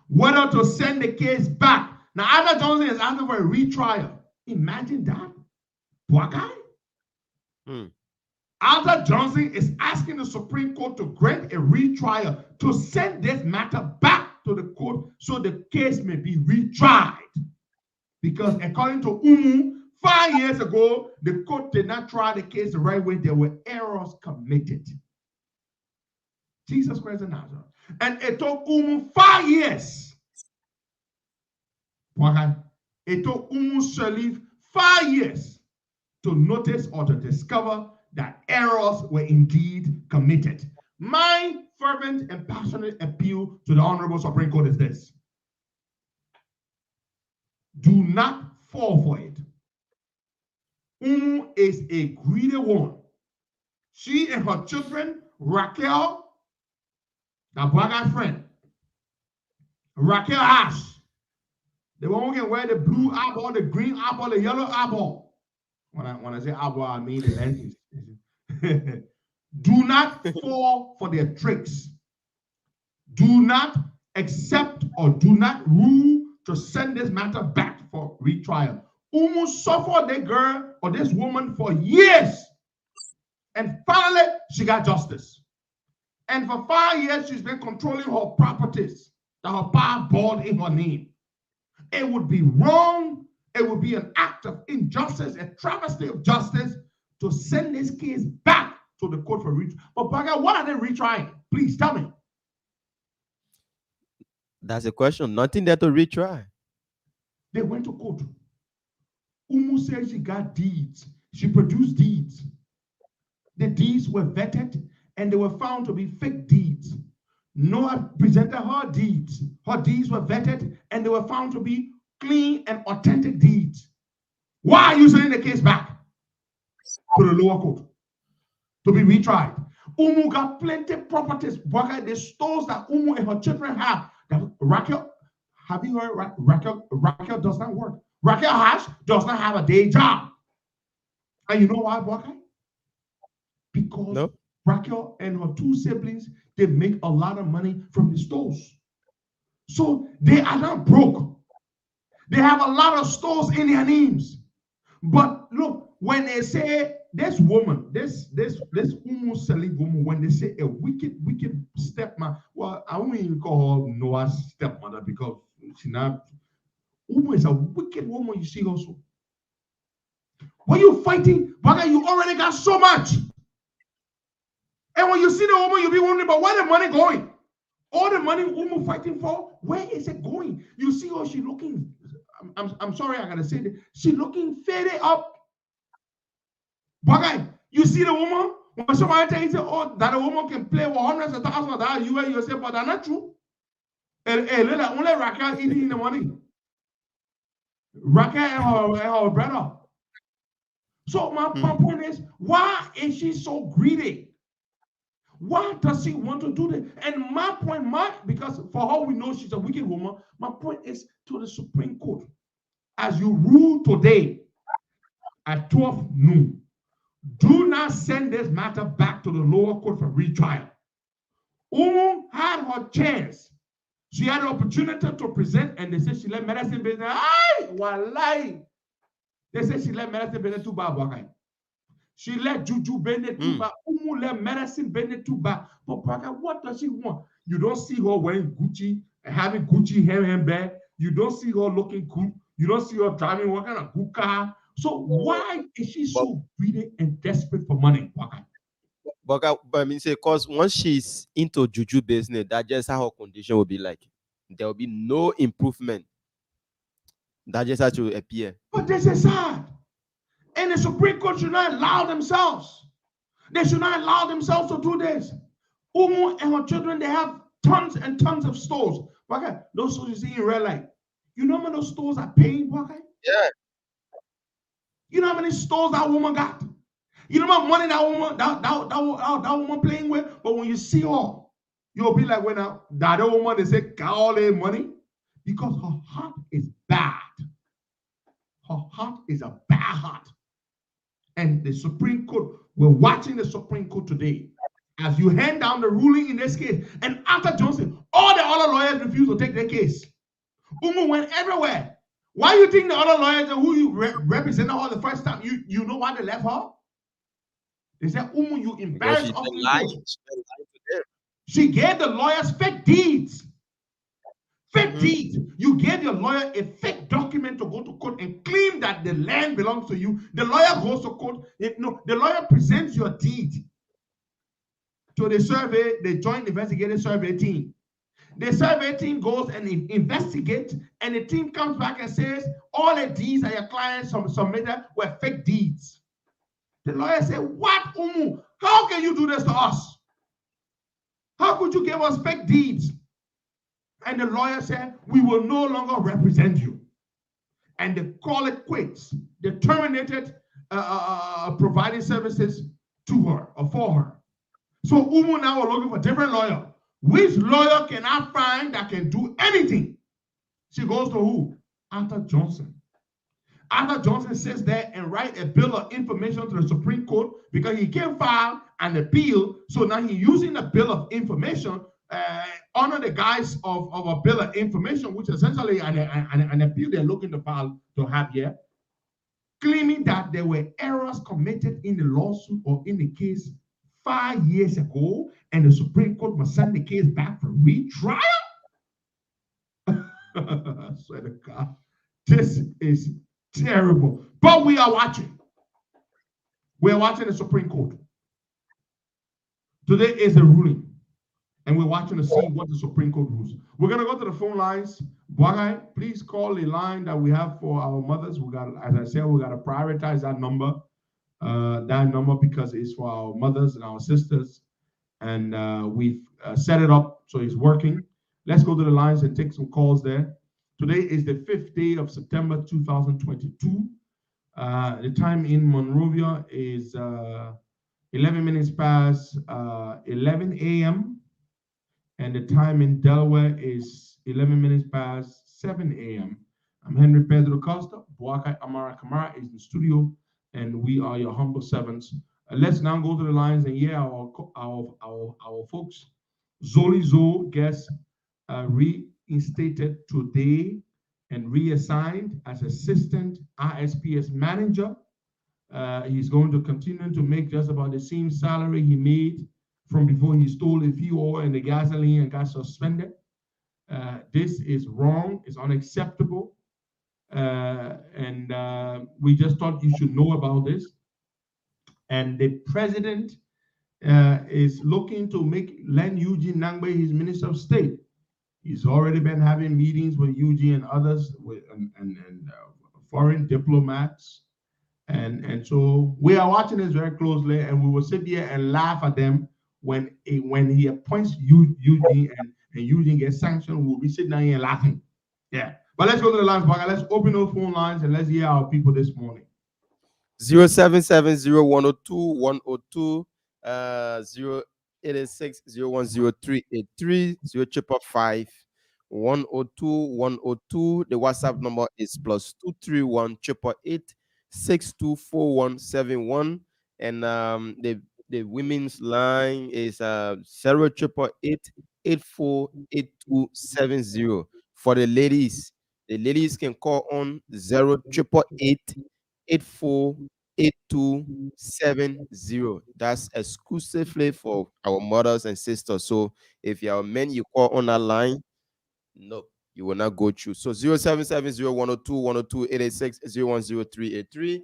Whether to send the case back. Now, Arthur Johnson is asking for a retrial. Imagine that. Boakai. Arthur Johnson is asking the Supreme Court to grant a retrial to send this matter back to the court so the case may be retried. Because according to Umu, 5 years ago, the court did not try the case the right way. There were errors committed. Jesus Christ of Nazareth. And it took Umu 5 years. It took Umu Sharif 5 years to notice or to discover that errors were indeed committed. My fervent and passionate appeal to the Honorable Supreme Court is this. Do not fall for it. Umu is a greedy woman. She and her children, Raquel, the black friend, Raquel Ash, the one who can wear the blue eyeball, the green eyeball, the yellow eyeball. When I say eyeball, I mean the lenses. Do not fall for their tricks. Do not accept or do not rule to send this matter back for retrial. Umu suffered the girl or this woman for years. And finally, she got justice. And for 5 years, she's been controlling her properties that her pa bought in her name. It would be wrong. It would be an act of injustice, a travesty of justice to send this case back to the court for retrial. But Baga, what are they retrying? Please tell me. That's a question. Nothing there to retry. They went to court. Umu said she got deeds. She produced deeds. The deeds were vetted and they were found to be fake deeds. Noah presented her deeds. Her deeds were vetted and they were found to be clean and authentic deeds. Why are you sending the case back to the lower court to be retried? Umu got plenty of properties. The stores that Umu and her children have. Raquel, have you heard? Raquel does not work. Raquel Hash does not have a day job. And you know why, Bwaka? Because Raquel and her two siblings, they make a lot of money from the stores. So they are not broke. They have a lot of stores in their names. But look, when they say this woman, this Umu Salib woman, when they say a wicked stepmother, well, I won't even call her Noah's stepmother because she's not. Umu is a wicked woman, you see also. When you're fighting, but you already got so much. And when you see the woman, you'll be wondering, but where the money going? All the money Umu fighting for, where is it going? You see how she looking. I'm sorry, I gotta say that. She looking faded up. But you see the woman, when somebody tells you, oh, that a woman can play for hundreds of thousands of dollars, you say, but that's not true. Only Raquel eating the money. Raquel and her brother. So my point is, why is she so greedy? Why does she want to do this? And my point, because for all we know she's a wicked woman, my point is to the Supreme Court. As you rule today at 12 noon, do not send this matter back to the lower court for retrial. Umu had her chance. She had an opportunity to present, and they said she let medicine business. Ay, wallahi. They said she let medicine business too bad. She let juju bend too bad. Umu let medicine bend too bad. But what does she want? You don't see her wearing Gucci and having Gucci handbag. You don't see her looking cool. You don't see her driving what kind of good car. So why is she so greedy and desperate for money? But I mean, say, because once she's into juju business, that's just how her condition will be like. There will be no improvement. That just has to appear. But this is sad. And the Supreme Court should not allow themselves. They should not allow themselves to do this. Umu and her children, they have tons and tons of stores. Okay, those stores you see in red light. You know how many those stores are paying? Okay? Yeah. You know how many stores that woman got? You know how much money that woman playing with? But when you see her, you'll be like, when that woman, they say, got all their money. Because her heart is bad. Her heart is a bad heart. And the Supreme Court, we're watching the Supreme Court today. As you hand down the ruling in this case, and after Johnson, all the other lawyers refused to take their case. Umu went everywhere. Why do you think the other lawyers who you represented her the first time, you know why they left her? They said, Umu, you embarrassed us. She gave the lawyers fake deeds. Fake deeds. You gave your lawyer a fake document to go to court and claim that the land belongs to you. The lawyer goes to court. The lawyer presents your deed to the survey, the joint investigative survey team. The survey team goes and investigates, and the team comes back and says, all the deeds that your clients submitted were fake deeds. The lawyer said, what, Umu? How can you do this to us? How could you give us fake deeds? And the lawyer said, we will no longer represent you. And they call it quits. They terminated providing services to her or for her. So Umu now are looking for a different lawyer. Which lawyer can I find that can do anything? She goes to who? Arthur Johnson. Arthur Johnson sits there and writes a bill of information to the Supreme Court because he can't file an appeal. So now he's using the bill of information under the guise of a bill of information, which essentially an appeal they're looking to file to have here. claiming that there were errors committed in the lawsuit or in the case 5 years ago, and the Supreme Court must send the case back for retrial. I swear to God, this is terrible. But we are watching. We are watching the Supreme Court. Today is the ruling, and we're watching to see what the Supreme Court rules. We're gonna go to the phone lines. Boakai, please call the line that we have for our mothers. We got, as I said, we gotta prioritize that number because it's for our mothers and our sisters, and we've set it up so it's working. Let's go to the lines and take some calls there. Today is the 5th day of September 2022. The time in Monrovia is 11 minutes past 11 a.m. and the time in Delaware is 11 minutes past 7 a.m. I'm Henry Pedro Costa. Boakai Amara Kamara is in the studio, and we are your humble servants. Let's now go to the lines and hear our folks. Zoli Zo gets reinstated today and reassigned as assistant RSPS manager. He's going to continue to make just about the same salary he made from before he stole the fuel and the gasoline and got suspended. This is wrong, it's unacceptable. And we just thought you should know about this. And the president is looking to make Len Eugene Nangbe his minister of state. He's already been having meetings with Eugene and others and foreign diplomats. And so we are watching this very closely, and we will sit here and laugh at them when he appoints Eugene and Eugene gets sanctioned. We'll be sitting down here and laughing. Yeah. But let's go to the lines, Baga. Let's open those phone lines and let's hear our people this morning. 0770102 086 010 102. The WhatsApp number is +231 888 624171, and the women's line is 0888 848270. For the ladies can call on 0888 848270. That's exclusively for our mothers and sisters. So if you are men, you call on that line, no, you will not go through. So 0770 886 010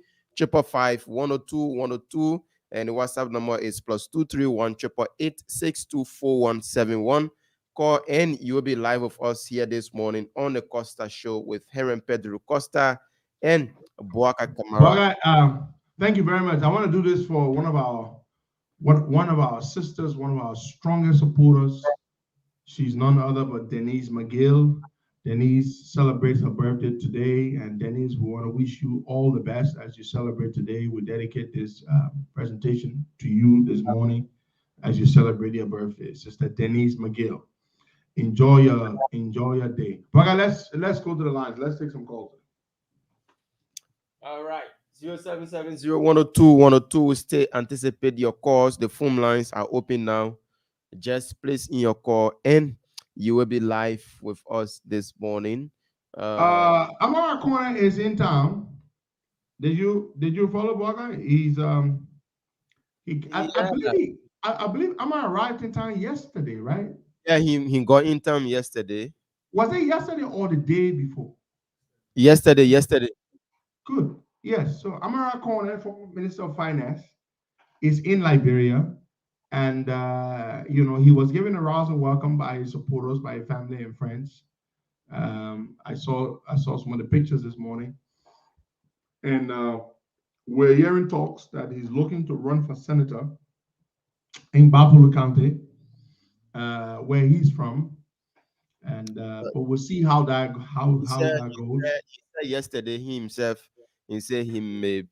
555 and the WhatsApp number is +231 888 624171. Call and you will be live with us here this morning on the Costa Show with Henry Pedro Costa and Boakai Kamara. Thank you very much. I want to do this for one of our sisters, one of our strongest supporters. She's none other but Denise McGill. Denise celebrates her birthday today, and Denise, we want to wish you all the best as you celebrate today. We dedicate this presentation to you this morning as you celebrate your birthday, Sister Denise McGill. Enjoy your day. But let's go to the lines. Let's take some calls. All right. 0770102 stay, anticipate your calls. The phone lines are open now. Just place in your call and you will be live with us this morning. Amara Corner is in town. Did you follow Boakai? I believe Amara arrived in town yesterday, right? Yeah, he got in town yesterday. Was it yesterday or the day before? Yesterday. Good. Yes. So Amara Corner, former Minister of Finance, is in Liberia. And, he was given a rousing welcome by his supporters, by his family and friends. I saw some of the pictures this morning. And we're hearing talks that he's looking to run for senator in Bapulu County, where he's from. And but we'll see how that goes. He said yesterday he said he may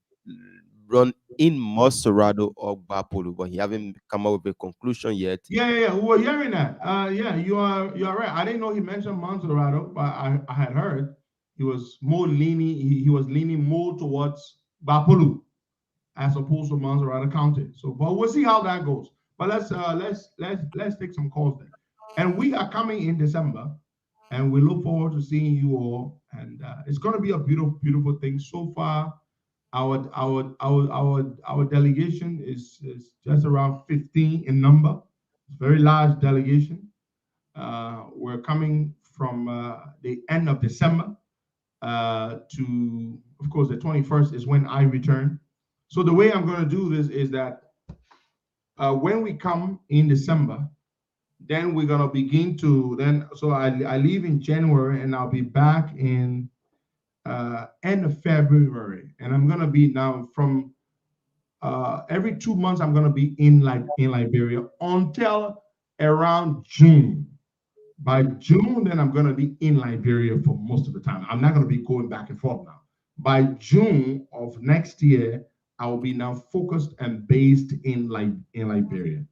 run in Monrovia or Bapulu, but he haven't come up with a conclusion yet. Yeah. We were hearing that. You are right. I didn't know he mentioned Monrovia, but I had heard he was more leaning. He was leaning more towards Bapulu as opposed to Monrovia County. So, but we'll see how that goes. But let's take some calls then. And we are coming in December, and we look forward to seeing you all. And it's going to be a beautiful, beautiful thing. So far, Our delegation is just around 15 in number. It's a very large delegation. We're coming from the end of December to, of course, the 21st is when I return. So the way I'm going to do this is that when we come in December, then we're going to begin to so I leave in January and I'll be back in end of February. And I'm going to be now from every 2 months, I'm going to be in Liberia until around June. By June, then I'm going to be in Liberia for most of the time. I'm not going to be going back and forth now. By June of next year, I will be now focused and based in Liberia.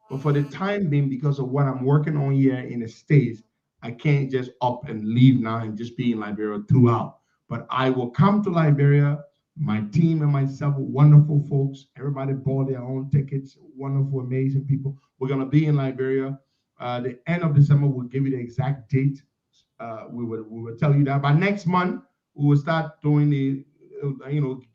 But for the time being, because of what I'm working on here in the States, I can't just up and leave now and just be in Liberia throughout. But I will come to Liberia. My team and myself, wonderful folks. Everybody bought their own tickets. Wonderful, amazing people. We're going to be in Liberia. The end of December, we'll give you the exact date. We will tell you that. By next month, we will start doing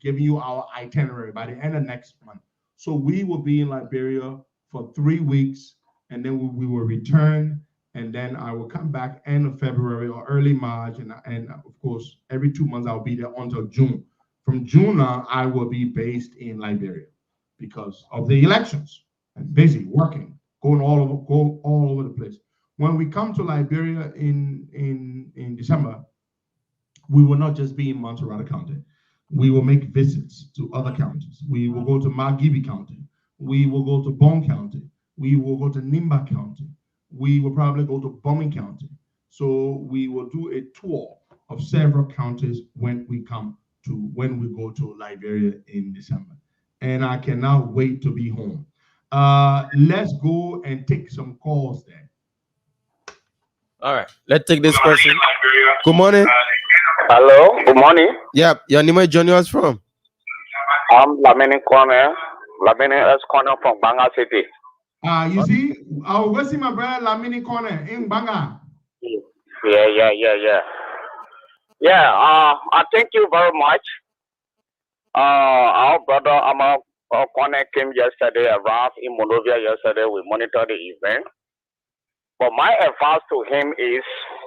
giving you our itinerary by the end of next month. So we will be in Liberia for 3 weeks, and then we will return, and then I will come back end of February or early March, and of course, every 2 months I'll be there until June. From June on, I will be based in Liberia because of the elections. I'm busy working, going all over the place. When we come to Liberia in December, we will not just be in Monrovia County. We will make visits to other counties. We will go to Margibi County. We will go to Bone County. We will go to Nimba County. We will probably go to Bombing County. So we will do a tour of several counties when we go to Liberia in December. And I cannot wait to be home. Let's go and take some calls there. All right, let's take this question. Good morning. Hello, good morning. Yeah, your name is joining us from? I'm Lamini Corner. Lamini S. Corner from Banga City. You see, I will go see my brother Lamini Corner in Banga. Yeah. I thank you very much. Our brother Ama Corner came yesterday, arrived in Monrovia yesterday. We monitored the event. But my advice to him is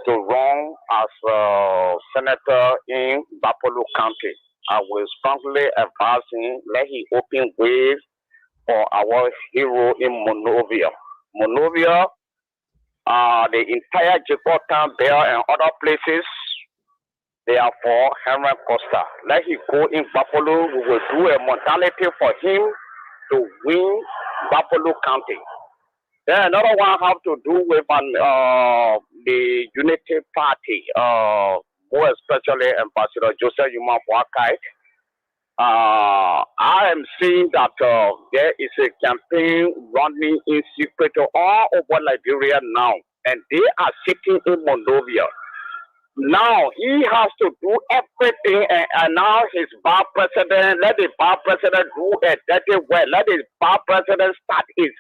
to run as a senator in Bapolo County. I will strongly advise him, let him open ways for our hero in Monrovia. Monrovia, the entire Jacob town there and other places, they are for Henry Costa. Let him go in Bapolo. We will do a modality for him to win Bapolo County. Then another one have to do with the Unity Party, more especially Ambassador Joseph Yuma Boakai. I am seeing that there is a campaign running in secret all over Liberia now, and they are sitting in Monrovia. Now he has to do everything, and now his bar president, let the bar president do a dirty well. Let the bar president start his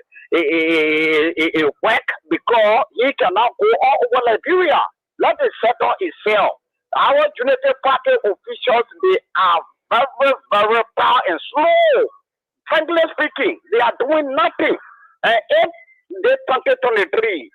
work because he cannot go all over Liberia. Let it settle itself. Our Unity Party officials, they are very, very proud and slow. Frankly speaking, they are doing nothing. And if they 2023,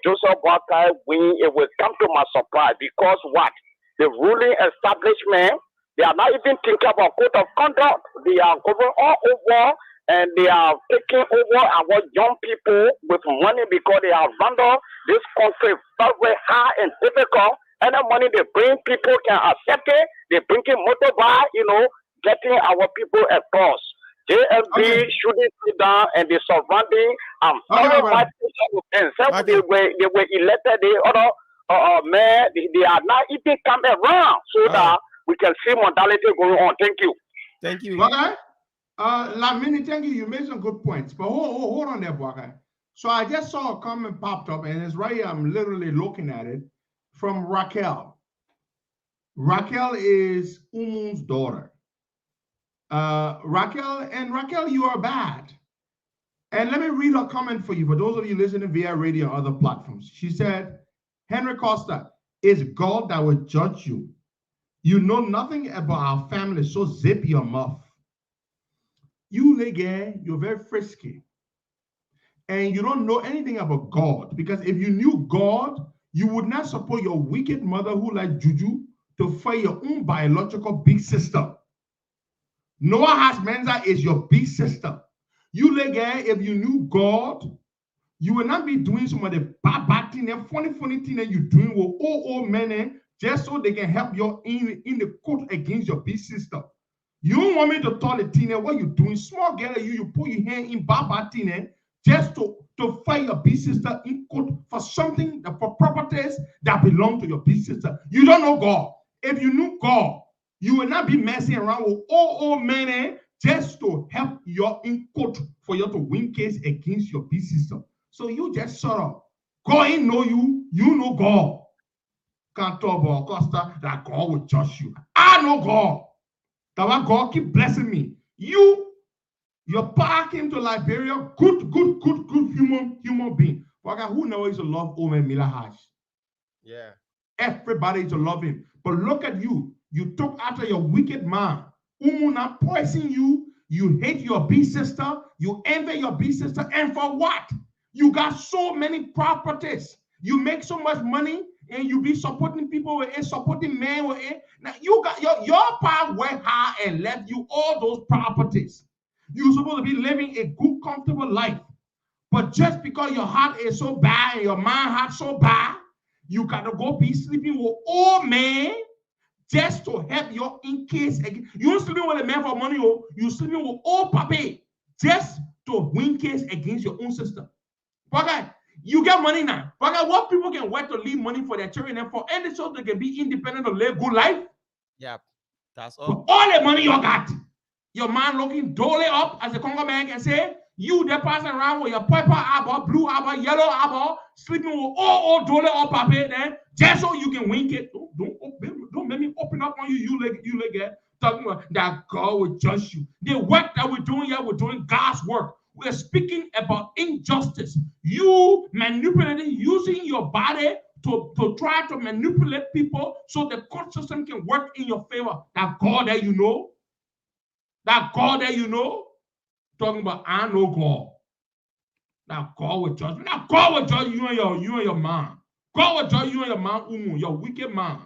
Joseph Boakai win, it will come to my surprise because what? The ruling establishment, they are not even thinking about code of conduct. They are going all over and they are taking over our young people with money because they have rendered this country very hard and difficult. And the money they bring, people can accept it. They bring in motorbike, getting our people across. JFB shooting sit down and the surrounding. I'm very much with them. Some they were elected. The other man, they are not even coming around so that we can see modality going on. Thank you. Thank you. Okay. Lamini, thank you. You made some good points, but hold on there, Boakai. So I just saw a comment popped up, and it's right here. I'm literally looking at it from Raquel. Raquel is Umun's daughter. Raquel, you are bad. And let me read her comment for you. For those of you listening via radio and other platforms, she said, Henry Costa, it's God that will judge you. You know nothing about our family, so zip your mouth. You nigga, you're very frisky. And you don't know anything about God. Because if you knew God, you would not support your wicked mother who like juju to fight your own biological big sister. Noah Hasmenza is your big sister. You nigga, if you knew God, you will not be doing some of the bad thing and funny thing that you're doing with old men just so they can help you in the court against your big sister. You don't want me to tell the teen what you're doing. Small girl, you put your hand in bad thing just to fight your big sister in court for something, for properties that belong to your big sister. You don't know God. If you knew God, you will not be messing around with old men just to help you in court for you to win case against your big sister. So you just shut up. God ain't know you. You know God. Can't talk about Costa that God will judge you. I know God. That's why God keep blessing me. Your pa came to Liberia, good human being. But who knows to love Omen Mila Hash? Yeah. Everybody to love him. But look at you. You took after your wicked man. Umuna poison you. You hate your big sister. You envy your big sister. And for what? You got so many properties. You make so much money and you be supporting people with it, supporting men with it. Now you got your pa went high and left you all those properties. You're supposed to be living a good, comfortable life. But just because your heart is so bad and your mind heart so bad, you got to go be sleeping with old men just to help you in case. You don't sleeping with a man for money, or you sleeping with old papi just to win case against your own sister. Okay, you get money now. Okay, what people can wait to leave money for their children and for any so they can be independent to live good life? Yeah, that's all. All the money you got, your man looking dolly up, as the Congo man can say, you the passing around with your purple eyeball, blue eyeball, yellow eyeball, sleeping with all dolly up papi then, just so you can wink it. Don't make me open up on you, you like talking about that God will judge you. The work that we're doing here, we're doing God's work. We're speaking about injustice. You manipulating, using your body to try to manipulate people so the court system can work in your favor. That God that you know, talking about I know God. That God will judge me. Now God will judge you and your man. God will judge you and your man, your wicked man.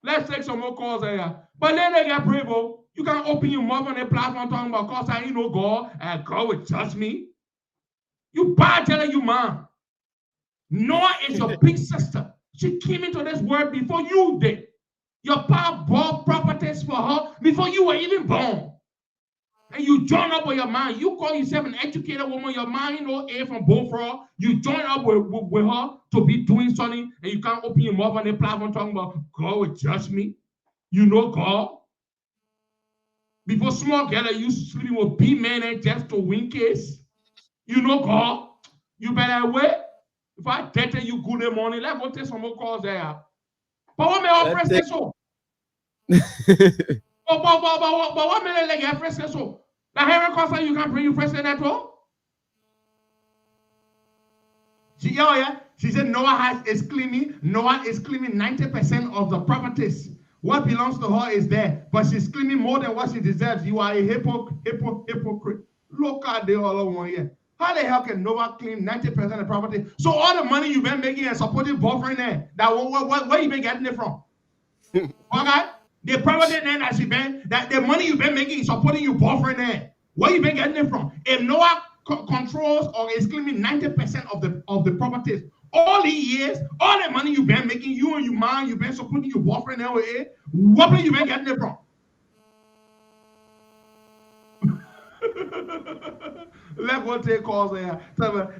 Let's take some more calls here. But then they get brave. You can't open your mouth on a platform talking about cause I ain't know God and God will judge me. You bad telling you man. Noah is your big sister. She came into this world before you did. Your pa bought properties for her before you were even born. And you join up with your man. You call yourself an educated woman. Your man, A from Beaufort. You join up with her to be doing something, and you can't open your mouth on the platform talking about God will judge me. You know God. Before small girl that used to sleeping with big men just to win case. You know God. You better wait. If I date you good in the morning, let's go take some more calls there. But what may I press this so? But what may I get press this so? The Henry Costa, you can bring you press that all? She said Noah is claiming 90% of the properties. What belongs to her is there, but she's claiming more than what she deserves. You are a hypocrite. Look at the other one here. How the hell can Noah claim 90% of property? So all the money you've been making and supporting boyfriend there, where you been getting it from? Okay? The property then that the money you've been making is supporting your boyfriend there. Where you been getting it from? If Noah controls or is claiming 90% of the properties, all these years, all the money you've been making, you and your man, you've been supporting your boyfriend there with it, where you been getting it from? Let's go take calls there.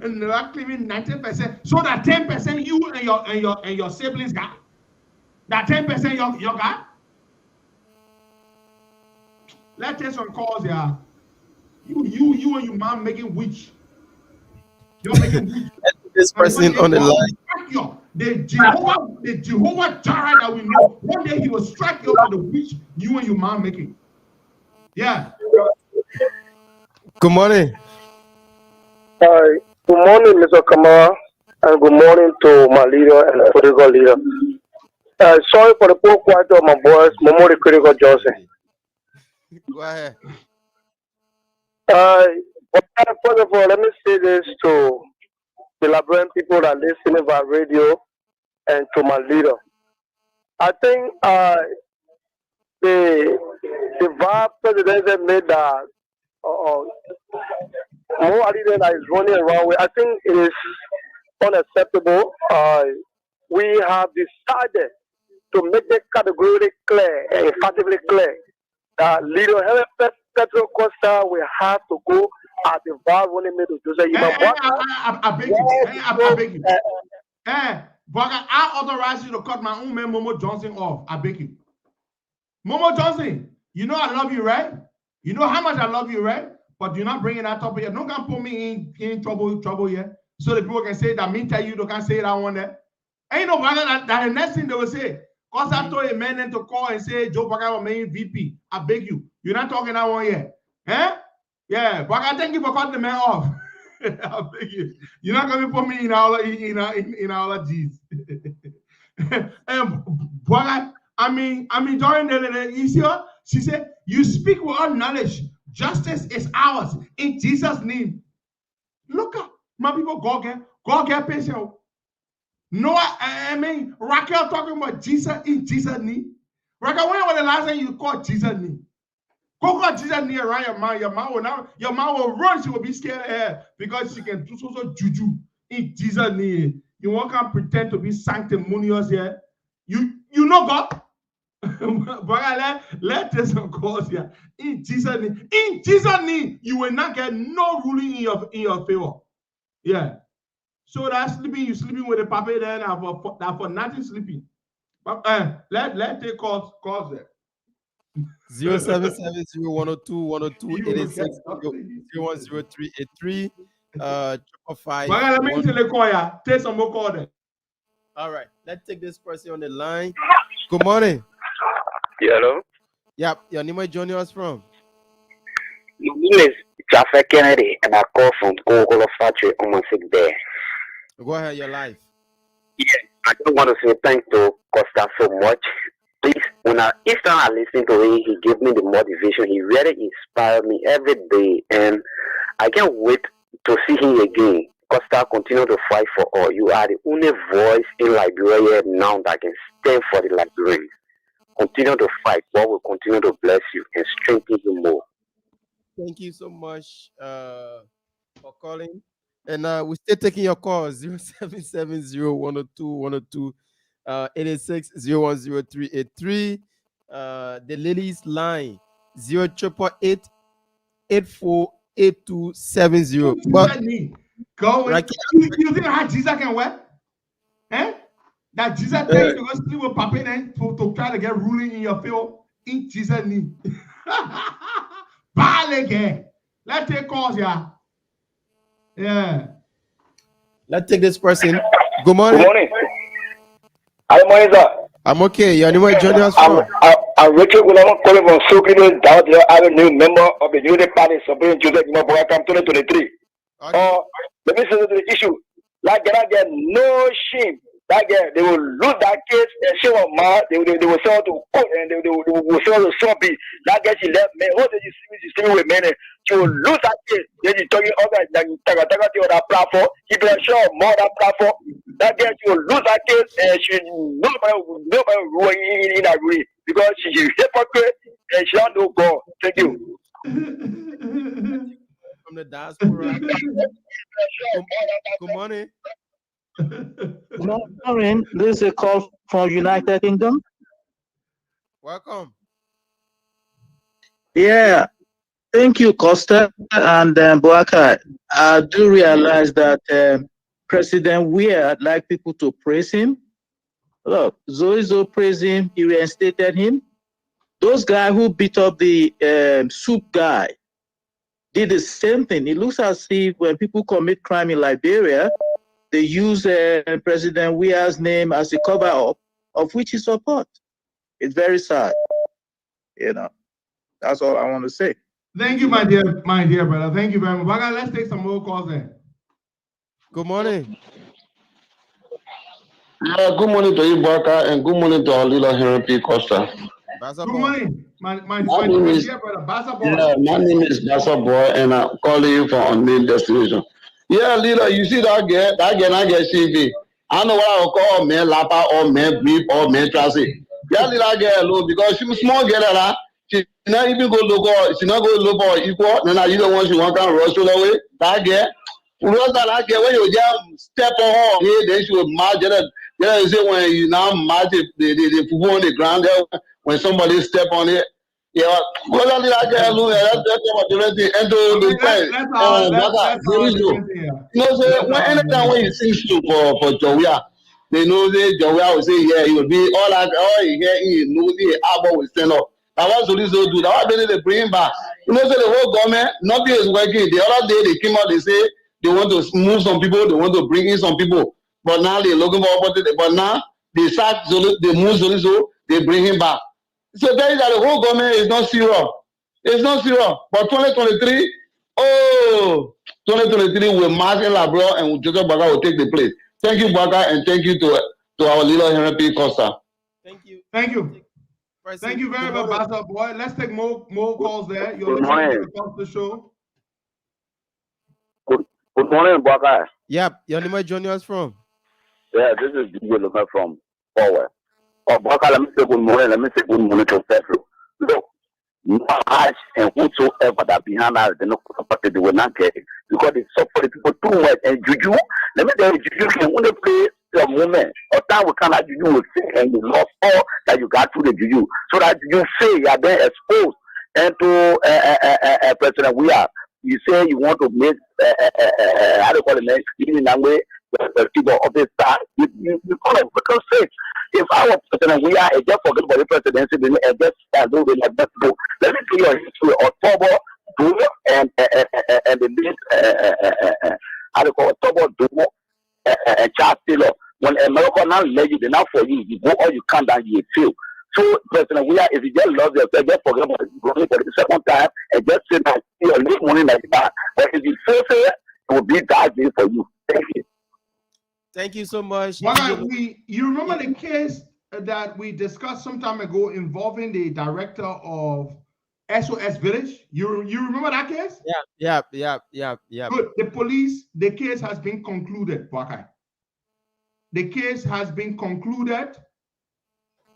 And they're claiming 90%. So that 10% you and your siblings got. That 10% you got. Let's take some calls here. You and your mom making witch. You're making witch. This person on the line. The Jehovah Jireh that we know, one day he will strike you over the witch you and your mom making. Yeah. Good morning. Hi. Good morning, Mr. Kamara, and good morning to my leader and the political leader. Sorry for the poor quality of my voice. Momo Critical Johnson. Go ahead. First of all, let me say this to the Liberian people that listen by radio and to my leader. I think the vice president made that more leader that is running around with. I think it is unacceptable. We have decided to make the categorically clear and emphatically clear that leader Helen Petro Costa will have to go at the vice running mate of Joseph I beg you. I beg you. But I authorize you to cut my own man Momo Johnson off. I beg you. Momo Johnson, you know I love you, right? You know how much I love you, right? But you're not bringing that topic here. Don't come put me in trouble here. So the people can say that me tell you they can't say that one there. Ain't no brother that the next thing they will say. Because I told a man to call and say Joe Baga was main VP. I beg you. You're not talking that one yet. Eh? Yeah, but I thank you for cutting the man off. I beg you. You're not going to put me in all of G's. And but I mean during the issue, she said, you speak with all knowledge. Justice is ours in Jesus' name. Look at my people, God get patient. No, I mean Raquel talking about Jesus in Jesus' name. Raquel, when was the last time you called Jesus' name? Go call Jesus' name around your mouth. Your mouth will run. She will be scared of her because she can do so juju in Jesus' name. You won't come pretend to be sanctimonious here. You know God. But let this cause here. In Jesus' name, you will not get no ruling in your favor. Yeah. So that you sleeping with the puppy then for nothing sleeping. But let take calls there. 0770102102860100383 555. Let me tell you, call. Take some more call there. All right, let's take this person on the line. Good morning. Hello. Yep, your name is joining us from? My name is Jaffa Kennedy, and I call from Coca-Cola Factory on my sick day. Go ahead, your life. Yeah, I just want to say thank to Costa so much. Please, each time I listen to him, he gives me the motivation. He really inspires me every day, and I can't wait to see him again. Costa, continue to fight for all. You are the only voice in Liberia now that can stand for the Liberians. Continue to fight. God will continue to bless you and strengthen you more. Thank you so much for calling. And we're still taking your calls 0770-102-102 886-010-383. The ladies line 0888-848270. But right, you think how Jesus can work? Eh? That Jesus tell you to go sleep with Papa then to try to get ruling in your field in Jesus' name. Let's take calls, yeah. Yeah. Let's take this person. Good morning. Good morning. Hi, Moisa. I'm okay. Your name is joining us from? I'm Richard William calling from Sukino, Downtown Avenue, member of the Unity Party, supporting Joseph Boyakam 2023. Okay. Let me say to the issue. Like that, get no shame. That they will lose that case and show a man. They will sell to court and they will sell to somebody. That guy she left me. What did you see with me? She will lose that case. Then you talking about that that platform. He will show more that platform. That girl she will lose that case and she nobody will in that agree because she's hypocrite and she don't know God. Thank you. From the diaspora. Good morning. Good morning. This is a call from United Kingdom. Welcome. Yeah, thank you, Costa and Boaka. I do realize that President Weir would like people to praise him. Look, Zoizo praised him, he reinstated him. Those guys who beat up the soup guy did the same thing. It looks as if when people commit crime in Liberia, they use President Weir's name as a cover-up, of which he supports. It's very sad. You know, that's all I want to say. Thank you, my dear brother. Thank you very much. Baga, let's take some more calls then. Good morning. Yeah, good morning to you, Baka, and good morning to our little Henry P. Costa. Basa Good boy. morning, my name is dear brother, Basa boy. Yeah, my name is Basa Boy, and I'm calling you from unnamed destination. Yeah, leader, you see that girl, I get CV. I know what I will call man lapa or man brief or man transit. Yeah, leader girl alone because she's small girl, she not even go look for, she not go look for equal. Then I even want she want to rush away. That girl, because that girl when you just step on her, yeah, then she will march. Yeah, you say when you now march the football on the ground there, when somebody step on it. Yeah, well, I get alone. That's what the thing. And the Okay, point, let's there is no. different here. You know, say when anytime when you sing show for Jowia, they know say Jowia will say yeah, he will be all he hear he know the album will stand up. That was what Solizo do. That was they bring him back. You know, say the whole government nothing is working. The other day they came out, they say they want to move some people, they want to bring in some people, but now they're looking for opportunity. But now they sack Zoli, they move Solizo, they bring him back. So that is that the whole government is not serious. It's not serious. But 2023, oh, 2023 will march in Labrador and Joseph Baga will take the place. Thank you, Baga, and thank you to our leader, Henry P. Costa. Thank you. Thank you. Thank you very much, Basa boy. Let's take more calls there. You're listening to the Costa Show. Good morning, Baka. Yep, your name is joining us from? Yeah, this is DJ Luma from Forward. Oh, Baka, let me say good morning. Let me say good morning to Pedro. Look, no ash and whosoever that behind us, they not supported, they will not get it. Because they support people too much. And Juju, let me tell you, Juju can only play your moment. Or time will come that Juju will say, and you lost all that you got through the Juju. So that you say you are then exposed and to President we are. You say you want to make how do you call it, in a way, the people of this time. You call it because say if our president we are just forget about the presidency, then just do the let's go. Let me tell you history October Dumo and the late how do you call it, October Dumo and Charles Taylor. When America now let you enough for you, you go all you can down you feel. So, President, we are, if you just love yourself, just forget about going for the second time and just say that you leave money like that. But if you say it, it will be that day for you. Thank you. Thank you so much. You remember the case that we discussed some time ago involving the director of SOS Village? You remember that case? Yeah. Good. The case has been concluded, Bakai. The case has been concluded.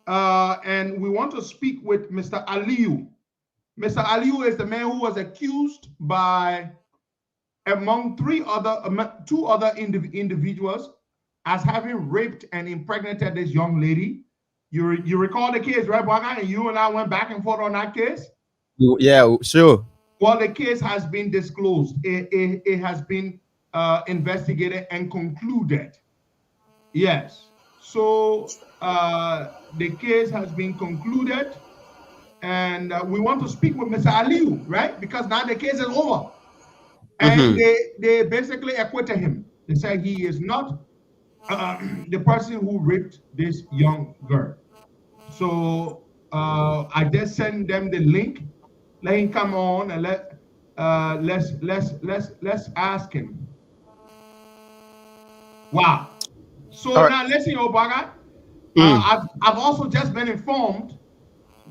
And we want to speak with Mr. Aliyu. Mr. Aliyu is the man who was accused by, among two other individuals, as having raped and impregnated this young lady. You recall the case, right, Baga? And you and I went back and forth on that case? Yeah, sure. Well, the case has been disclosed. It has been investigated and concluded. Yes. So the case has been concluded, and we want to speak with Mr. Aliyu, right? Because now the case is over. And they basically acquitted him. They said he is not the person who raped this young girl. So I just send them the link. Let him come on and let's ask him. Wow. So now listen, Obaga. I've also just been informed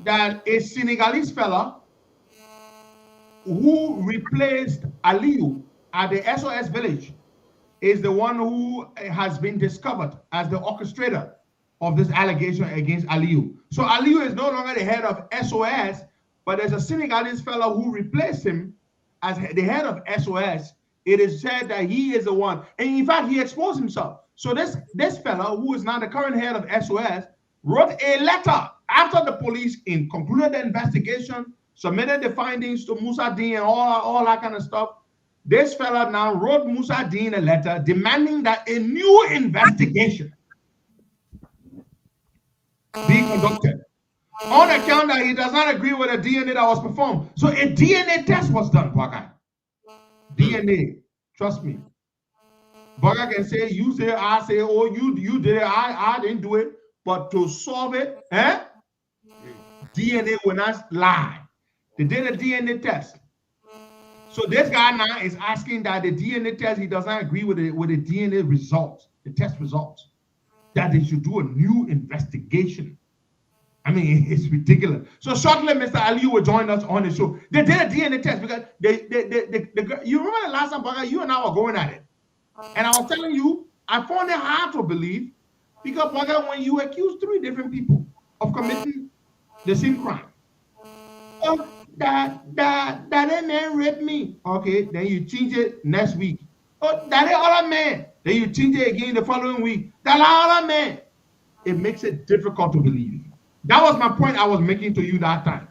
that a Senegalese fella who replaced Aliyu at the SOS Village is the one who has been discovered as the orchestrator of this allegation against Aliyu. So Aliyu is no longer the head of SOS, but there's a Senegalese fellow who replaced him as the head of SOS. It is said that he is the one, and in fact, he exposed himself. So this fellow, who is now the current head of SOS, wrote a letter after the police concluded the investigation, submitted the findings to Musa Dean and all that kind of stuff. This fella now wrote Musa Dean a letter demanding that a new investigation be conducted on account that he does not agree with the DNA that was performed. So a DNA test was done, Baka. DNA, trust me. Baka can say, you say, I say, oh, you did it, I didn't do it. But to solve it, DNA will not lie. They did a DNA test. So this guy now is asking that the DNA test, he does not agree with the DNA results, the test results. that they should do a new investigation. I mean, it's ridiculous. So shortly, Mr. Aliyu will join us on the show. They did a DNA test because you remember the last time, Baga, you and I were going at it. And I was telling you, I found it hard to believe because, Baga, when you accuse 3 different people of committing the same crime, oh, that man raped me. Okay, then you change it next week. Oh, that other man. Then you change it again the following week. That other man. It makes it difficult to believe. That was my point I was making to you that time.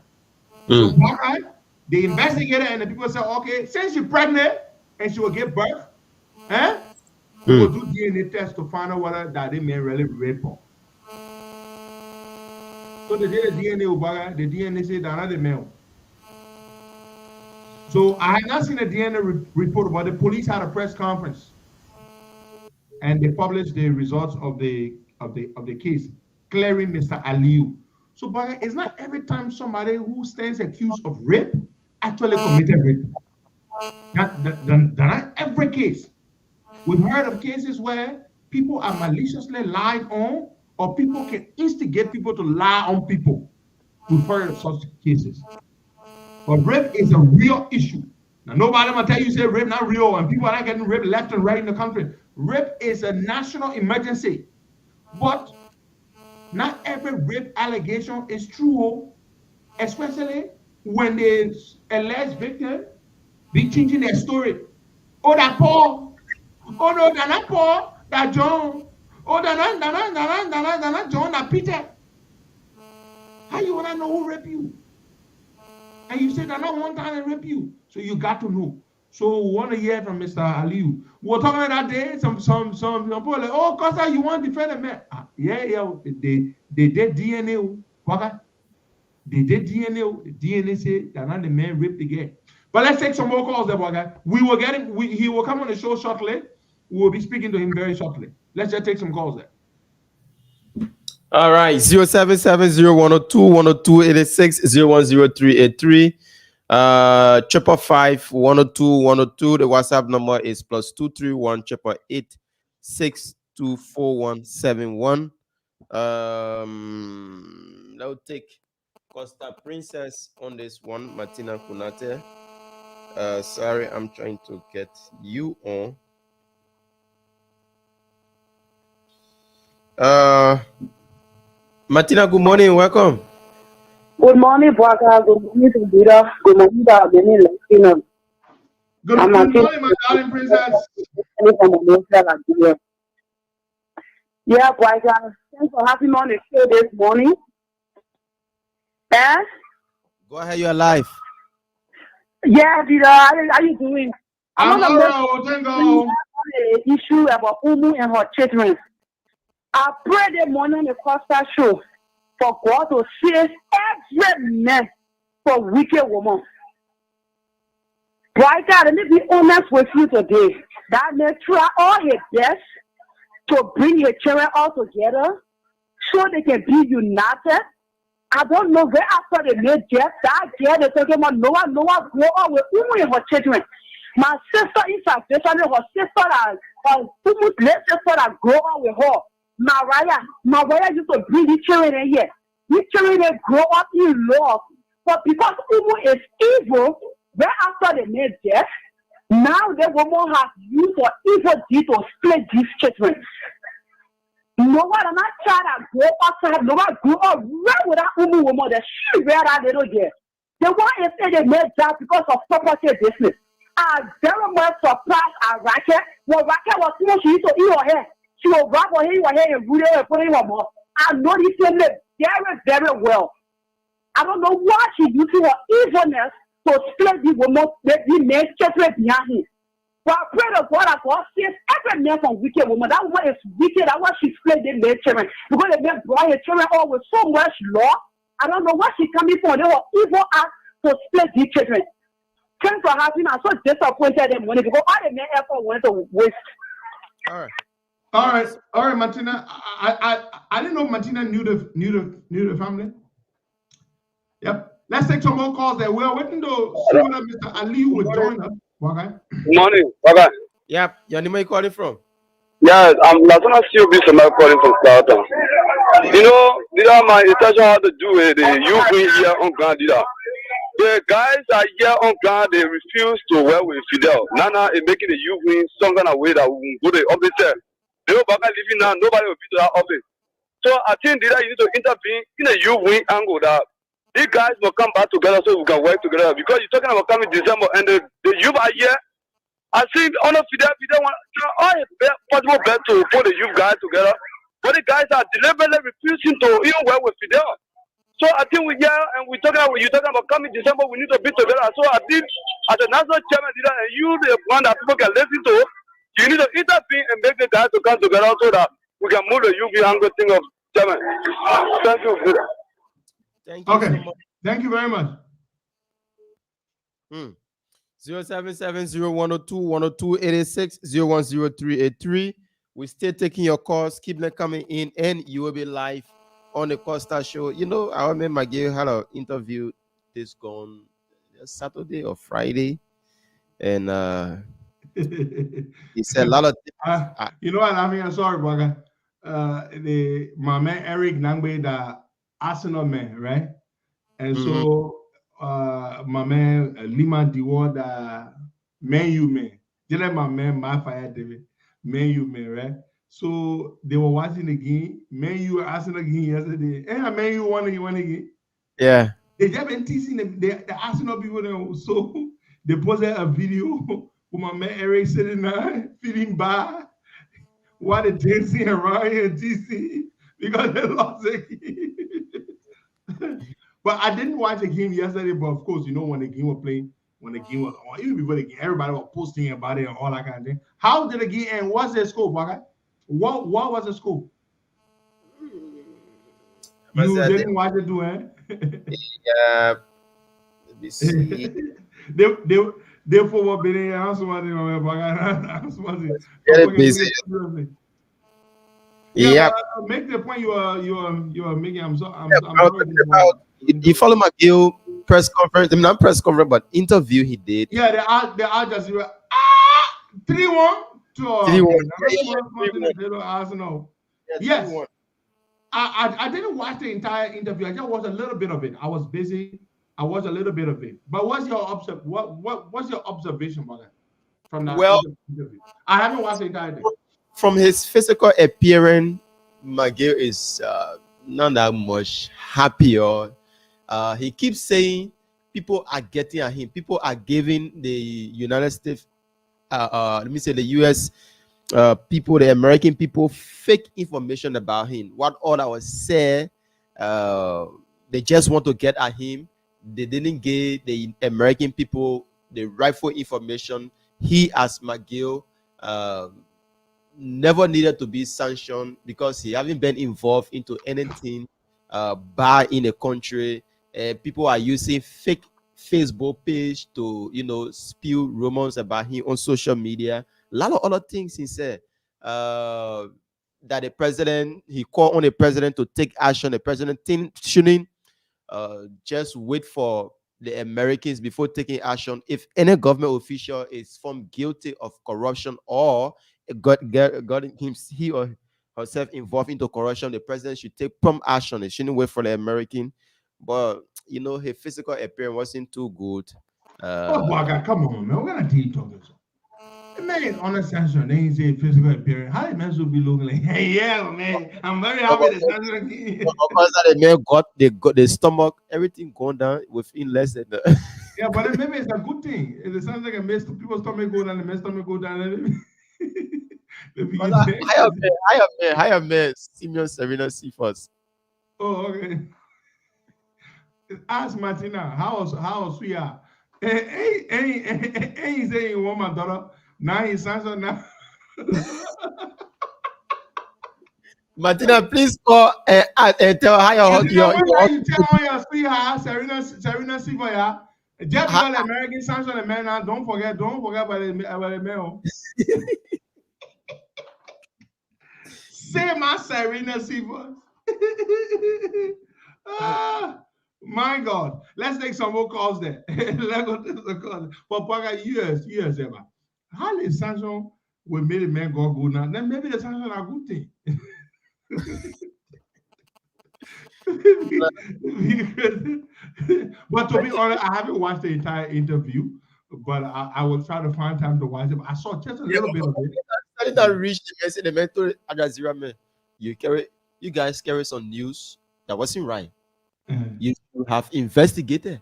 So, okay, the investigator and the people said, okay, since she's pregnant and she will give birth, we will do DNA test to find out whether that man really raped her. So they did a DNA, the DNA said that another male. So I have not seen a DNA report, but the police had a press conference and they published the results of the case, clearing Mr. Aliyu. So, but it's not every time somebody who stands accused of rape actually committed rape. Not every case. We've heard of cases where people are maliciously lied on, or people can instigate people to lie on people. We've heard of such cases. But rape is a real issue. Now, nobody will tell you say rape not real, and people are not getting raped left and right in the country. Rape is a national emergency. But not every rape allegation is true, especially when the alleged victim be changing their story. Oh, that Paul. Oh, no, that not Paul, that John. Oh, that not John, that Peter. How you want to know who raped you? And you said that not one time they rape you. So you got to know. So we want to hear from Mr. Aliyu. We were talking that day, some people like, oh, Costa, you want to defend a man? Yeah, they did DNA. They did DNA. The DNA said that not the man raped the girl. But let's take some more calls there, guy. He will come on the show shortly. We will be speaking to him very shortly. Let's just take some calls there. All right, 0770-102-102-86-010383. 555-102-102. The WhatsApp number is +231-886-24171. I'll take Costa Princess on this one, Martina Kunate. Sorry, I'm trying to get you on. Martina, good morning, welcome. Good morning, Bwaka. Good morning, Buddha. Good morning, Latino. Good morning, my darling princess. Yeah, Bwaka. Thanks for having me on the show this morning. Go ahead, you're live. Yeah, Buddha. How you doing? I'm all right, thank God. Issue about Umu and her children. I pray the morning on the Costa Show for God to save every man for wicked woman. Right now, let me be honest with you today. That may try all his best to bring your children all together so they can be united. I don't know where after they made death, that girl they're talking about Noah grow up with Umu and her children. My sister is her sister, her Umu's late sister that grow up with her. Mariah used to bring these children in here. These children they grow up in love. But because Umu is evil, right after they made death, now the woman has used for evil deed to split these children. No one not try to grow outside, no one grew up right with that Umu woman that she read that little girl. The one is saying they made that because of property business. I very much surprised at Raquel. When Raquel was saying she used to eat her hair. She will wrap her hair and root her and put it in her mouth. I know this family very, very well. I don't know why she using her evilness to split the woman, the men children behind him. But I pray to God that God saves every man from wicked woman. That woman is wicked. That's why she split the men children. Because the men brought her children all with so much law. I don't know where she coming from. They were evil acts to split the children. Thanks for having me. I'm so disappointed in money because all the men ever went to waste. All right, Martina. I didn't know Martina knew the family. Yep. Let's take some more calls there. We are waiting to see whether Mr. Aliyu will join us. Okay. Good morning. Okay. Yep. Your name, where you calling from? Yes, I'm National COB Samuel calling from Clouton. You know, the other man, it actually had to do with the youth here on ground. The guys are here on ground, they refuse to work with Fidel. Nana is making the youth win some kind of way that we will go to the office there. They don't back living now, nobody will be to that office. So I think that you need to intervene in a youth win angle that these guys will come back together so we can work together. Because you're talking about coming December and the youth are here. I think on Fidel want all possible best to put the youth guys together. But the guys are deliberately refusing to even work with Fidel. So I think we here and you're talking about coming December, we need to be together. So I think as a national chairman leader and you the one that people can listen to, you need to intervene and make the guys to come together so that we can move the youth angle thing of chairman. Thank you. Thank you Okay. so much. Thank you very much. 0770102102860100383. We still taking your calls. Keep them coming in, and you will be live on the Costa Show. You know, I remember Maggie had an interview this gone Saturday or Friday, and he said a lot of things. You know what? I mean, I'm sorry, Baga. My man Eric Nangbe, the Arsenal man, right? And so my man Lima Diwa, the Man U man. Just like my man, my fire David, Man U man, right? So they were watching the game. Man U Arsenal game yesterday. And Man U won again. Yeah. They just been teasing the Arsenal people now. So they posted a video with my man Eric sitting there feeling bad while they dancing around here in DC because they lost the game. But I didn't watch the game yesterday, but of course, you know, when the game was playing, when the game was on, even before the game, everybody was posting about it and all that kind of thing. How did the game end? What's the score, Baga? What was the score? You didn't watch it too, eh? Yeah. Let me see. they for being somebody Very busy. Yeah. Make the point you are making. I'm sorry. You follow McGill press conference? I mean, not press conference, but interview he did. Yeah, the Al Jazeera 3-1 to 3-1. Arsenal. Yes. I didn't watch the entire interview. I just watched a little bit of it. I was busy. I watched a little bit of it. But what's your observation about that from that interview? I haven't watched the entire thing. From his physical appearance, McGill is not that much happier. He keeps saying people are getting at him. People are giving the United States, let me say the US people, the American people, fake information about him. What all I was said, they just want to get at him. They didn't give the American people the rightful information. He, as McGill, never needed to be sanctioned because he haven't been involved into anything bad in the country. People are using fake Facebook page to, spew rumors about him on social media. A lot of other things he said. That the president, he called on the president to take action. The president shouldn't just wait for the Americans before taking action. If any government official is found guilty of corruption or got he or herself involved into corruption, the president should take prompt action. It shouldn't wait for the American. But his physical appearance wasn't too good. Come on, man. What kind of team talking? Man, on a sanction, they ain't say physical appearance. How the man should be looking like? Hey, yeah, man. I'm very happy the sanction. Because the man got the stomach, everything going down within less than the. Yeah, but maybe it's a good thing. It sounds like a mess. People's stomach go down, the man's stomach go down. Higher man, Simeon Serena Seafors. Oh, okay. Ask Martina, how we are. Hey, saying one my daughter. Now he sounds now. Martina, please call and tell how you tell your sweetheart, Serena Seafors, yeah. Just because the American sounds on the man now, don't forget about the male. Say my Serena Seafors. My God. Let's take some more calls there. Let's go to the calls. For Paga, years, ever. How is sanction we made a man go good now. Then maybe the sanctions are a good thing. But to be honest, I haven't watched the entire interview, but I will try to find time to watch it. I saw just a little bit of it. I didn't reach the message. The mentor Al Jazeera man, you guys carry some news that wasn't right. You should have investigated.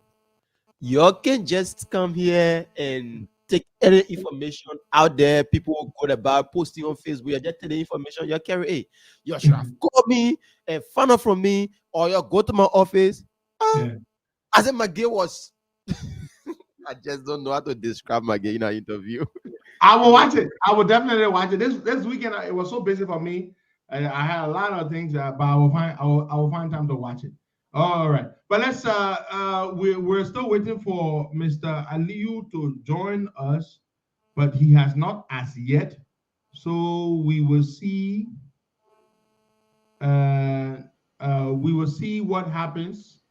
You can just come here and take any information out there. People will go about posting on Facebook. You're just telling information. You carry a. You should have called me and found out from me, or you go to my office. As if McGill was. I just don't know how to describe McGill in an interview. I will watch it. I will definitely watch it. This weekend it was so busy for me. I had a lot of things, but I will find time to watch it. All right, but let's we're still waiting for Mr. Aliyu to join us, but he has not as yet. So we will see. We will see what happens.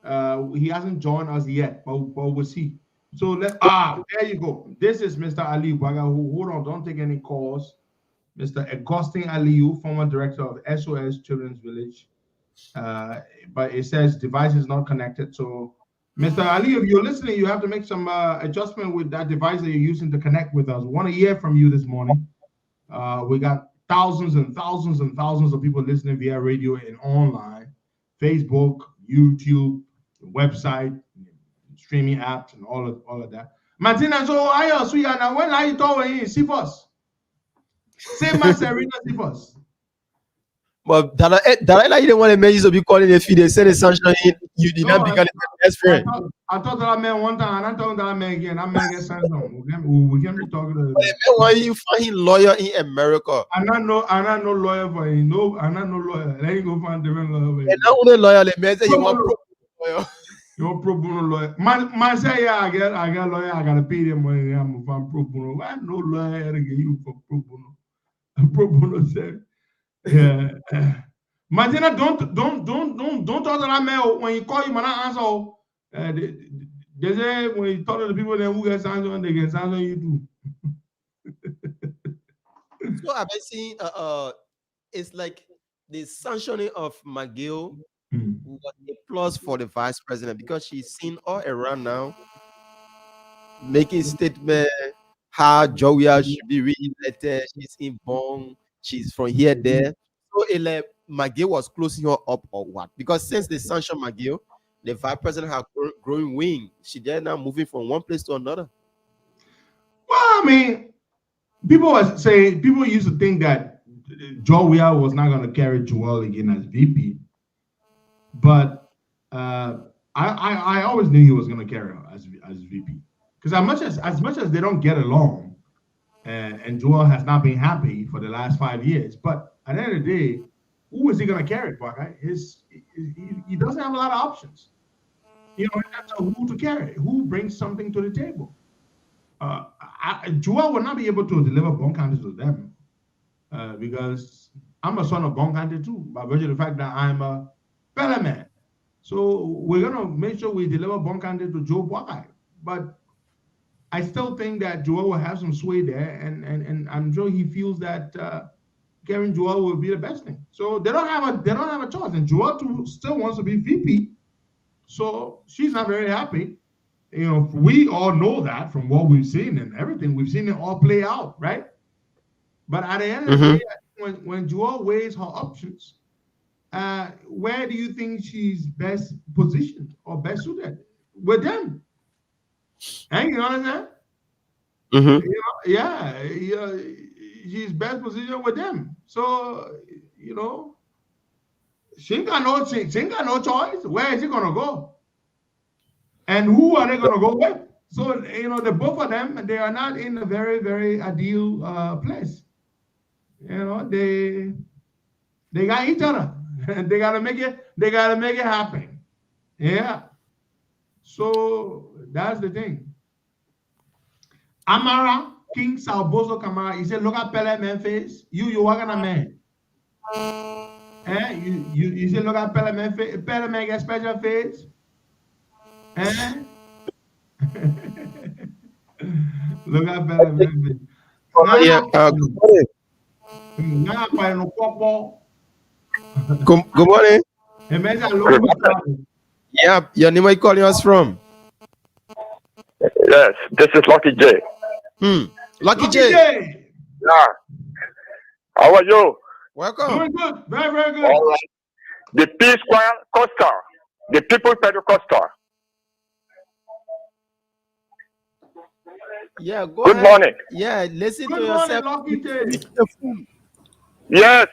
He hasn't joined us yet, but we'll see. So there you go. This is Mr. Aliyu. Hold on, don't take any calls. Mr. Augustine Aliyu, former director of SOS Children's Village. But it says device is not connected. So, Mr. Aliyu, if you're listening, you have to make some adjustment with that device that you're using to connect with us. We want to hear from you this morning. We got thousands and thousands and thousands of people listening via radio and online, Facebook, YouTube, website, streaming apps, and all of that. Martina, so I also now when are you talking see us? Same as Serena see us. But that you didn't want to mention, so be calling the feed. They said the sunshine. You did not become the best friend. I talked to that man one time, and I told that man again. That man gets signed on. We can be talking to him. Why you find him lawyer in America? I'm not no lawyer for him. No, I'm not no lawyer. Let him go find different lawyer. And not only lawyer, the man say you want pro lawyer. You want pro bono lawyer? Man say yeah, I got lawyer. I gotta pay them money. I'm from pro bono. Why no lawyer to get you for pro bono? Pro bono said. Yeah. Martina, don't talk to that man when you call him and not answer. They say when you talk to the people then who get sanctioned, they get sanctioned you too. So I've been seeing it's like the sanctioning of McGill was a plus for the vice president because she's seen all around now making statement how Joya should be re-elected. She's in Bong. She's from here, there. So McGill was closing her up or what? Because since they sanctioned McGill, the vice president has growing wing. She there now moving from one place to another. Well, I mean, people used to think that Joya was not going to carry Joel again as VP. But I always knew he was going to carry her as VP. Because as much as they don't get along, and Joel has not been happy for the last 5 years. But at the end of the day, who is he going to carry? He doesn't have a lot of options. You know, that's who to carry, who brings something to the table. Joel will not be able to deliver Bonkante to them because I'm a son of Bonkante too, by virtue of the fact that I'm a Pele man. So we're going to make sure we deliver Bonkante to Joe Boakai. But I still think that Joel will have some sway there, and I'm sure he feels that carrying Joel will be the best thing. So they don't have a choice, and Joel too still wants to be VP, so she's not very happy. You know, we all know that from what we've seen and everything. We've seen it all play out, right? But at the end of the day, when Joel weighs her options, where do you think she's best positioned or best suited? With them. And you know what I'm saying? You know, she's best positioned with them. So, you know, she ain't got no choice. Where is she gonna go? And who are they gonna go with? So, you know, the both of them, they are not in a very, very ideal place. You know, they got each other. They gotta make it happen. Yeah. So that's the thing. Amara, King Salboso Kamara, he said, look at Pele man face. You working a man. You said, look at Pele man face. Pele man get special face. Look at Pele man face. Yeah. Good morning. Good morning. Yeah. Your name, where you calling us from? Yes, this is Lucky J. Lucky J. Yeah. How are you? Welcome. Doing good. Very, very good. All right. The P Square Costa, the People Pentecostal. Yeah, go Good ahead. morning. Yeah, listen Good to yourself. morning, Lucky J. Yes,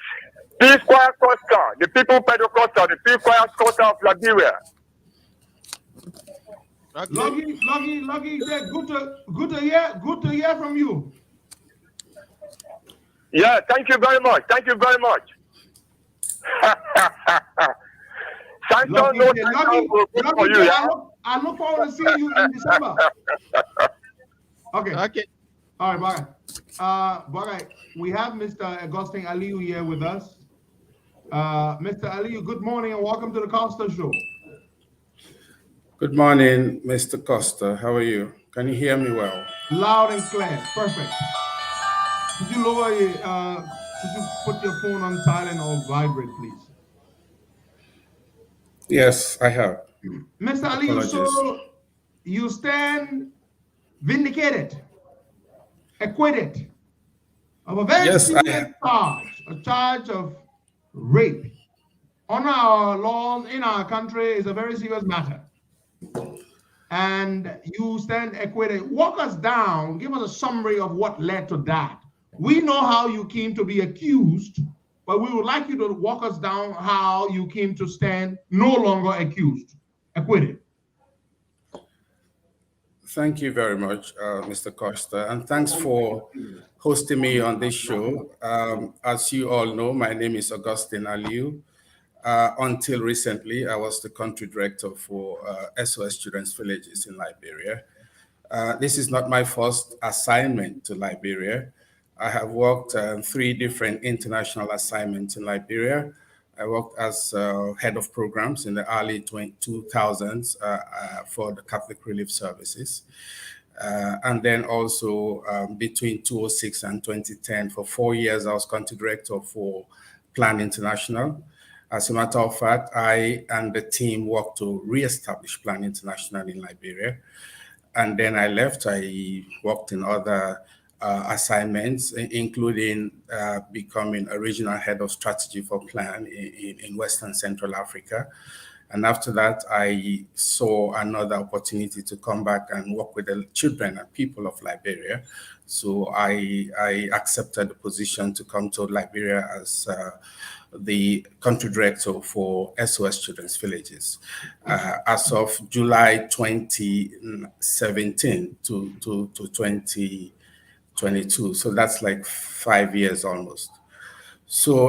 P Square Costa, the People Pentecostal, the P Square Costa of Liberia. Okay. Lucky J. Good to hear from you. Yeah, thank you very much. Thank you very much. Sanction, no sanction will good for you. Yeah? I look forward to seeing you in December. Okay. All right, bye. We have Mr. Augustine Aliyu here with us. Mr. Aliyu, good morning and welcome to the Costa Show. Good morning, Mr. Costa. How are you? Can you hear me well? Loud and clear. Perfect. Could you lower your, could you put your phone on silent or vibrate, please? Yes, I have. Mr. Aliyu, so you stand vindicated, acquitted of a very serious charge, a charge of rape. On our laws in our country is a very serious matter. And you stand acquitted. Walk us down, give us a summary of what led to that. We know how you came to be accused, but we would like you to walk us down how you came to stand no longer accused, acquitted. Thank you very much, Mr. Costa, and thanks for hosting me on this show. As you all know, my name is Augustine Aliyu. Until recently, I was the country director for SOS Children's Villages in Liberia. This is not my first assignment to Liberia. I have worked 3 different international assignments in Liberia. I worked as head of programs in the early 2000s for the Catholic Relief Services. And then also between 2006 and 2010, for 4 years, I was country director for Plan International. As a matter of fact, I and the team worked to reestablish Plan International in Liberia. And then I left. I worked in other assignments, including becoming a regional head of strategy for Plan in Western Central Africa. And after that, I saw another opportunity to come back and work with the children and people of Liberia. So I accepted the position to come to Liberia as the country director for SOS Children's Villages as of July 2017 to 2022. So that's like 5 years almost. So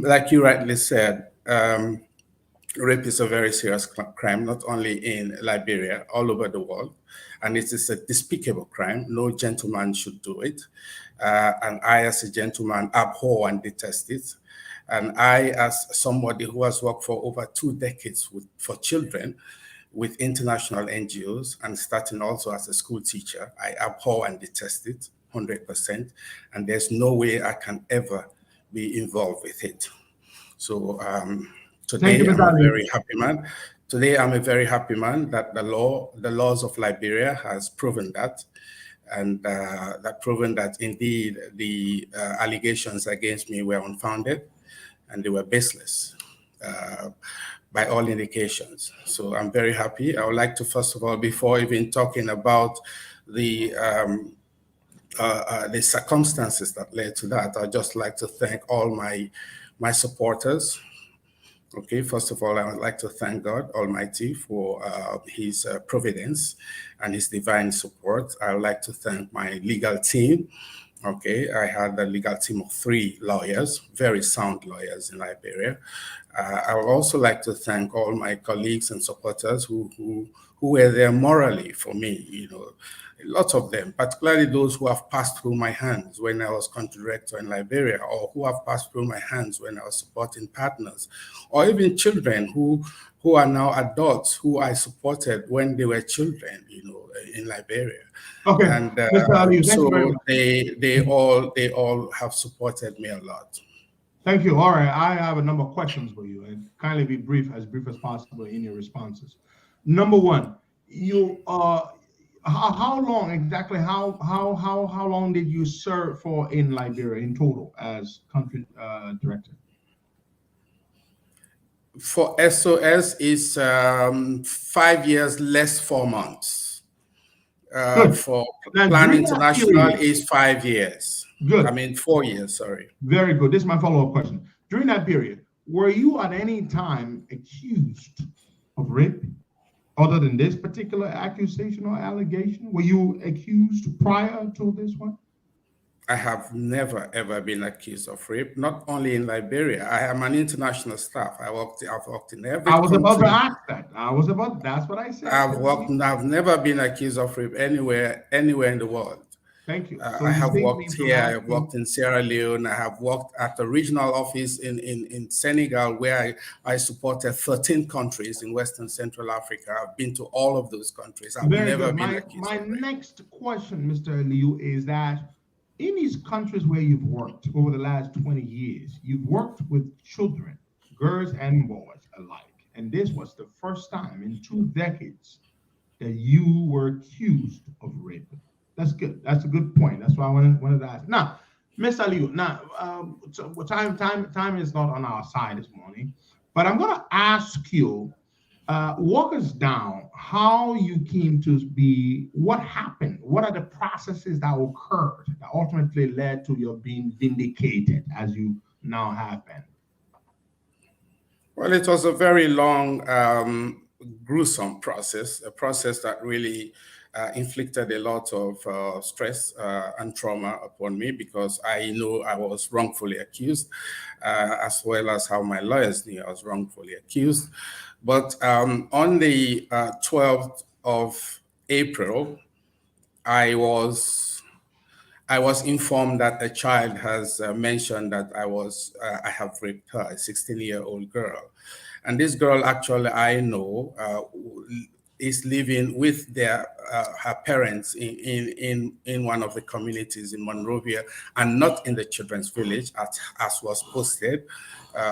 like you rightly said, rape is a very serious crime, not only in Liberia, all over the world. And it is a despicable crime. No gentleman should do it. And I, as a gentleman, abhor and detest it. And I, as somebody who has worked for over 2 decades for children with international NGOs and starting also as a school teacher, I abhor and detest it 100%. And there's no way I can ever be involved with it. So today I'm a very happy man. Today I'm a very happy man that the laws of Liberia has proven that. And that proven that indeed the allegations against me were unfounded and they were baseless by all indications. So I'm very happy. I would like to, first of all, before even talking about the circumstances that led to that, I'd just like to thank all my supporters. Okay, first of all, I would like to thank God Almighty for his providence and his divine support. I would like to thank my legal team. Okay, I had a legal team of 3 lawyers, very sound lawyers in Liberia. I would also like to thank all my colleagues and supporters who were there morally for me, you know, lots of them, particularly those who have passed through my hands when I was country director in Liberia, or who have passed through my hands when I was supporting partners, or even children who who are now adults who I supported when they were children, in Liberia. Okay, And Mr. Ali, thank you very so much. they all have supported me a lot. Thank you. All right, I have a number of questions for you, and kindly be brief as possible in your responses. Number one, you how long exactly? How long did you serve for in Liberia in total as country director? For SOS is 5 years less 4 months. Good. For Now, Plan during that International period, is 5 years. good. I mean 4 years. Sorry. Very good. This is my follow-up question. During that period, were you at any time accused of rape? Other than this particular accusation or allegation, were you accused prior to this one? I have never ever been accused of rape. Not only in Liberia, I am an international staff. I've worked in every I was country. about to ask that. That's what I said. I've never been accused of rape anywhere in the world. Thank you. I have worked here, I've worked in Sierra Leone, I have worked at the regional office in Senegal, where I supported 13 countries in Western Central Africa. I've been to all of those countries. I've Very never good. been accused My of rape. next question, Mr. Liu, is that in these countries where you've worked over the last 20 years, you've worked with children, girls and boys alike. And this was the first time in 2 decades that you were accused of rape. That's good. That's a good point. That's why I wanted to ask. Now, Mr. Liu, so time is not on our side this morning, but I'm going to ask you, walk us down how you came to be, what happened, what are the processes that occurred that ultimately led to your being vindicated as you now have been? Well, it was a very long, gruesome process, a process that really inflicted a lot of stress and trauma upon me, because I know I was wrongfully accused, as well as how my lawyers knew I was wrongfully accused. But on the 12th of April, I was informed that a child has mentioned that I have raped her, a 16-year-old girl. And this girl, actually, I know, is living with her parents in one of the communities in Monrovia, and not in the children's village, as was posted.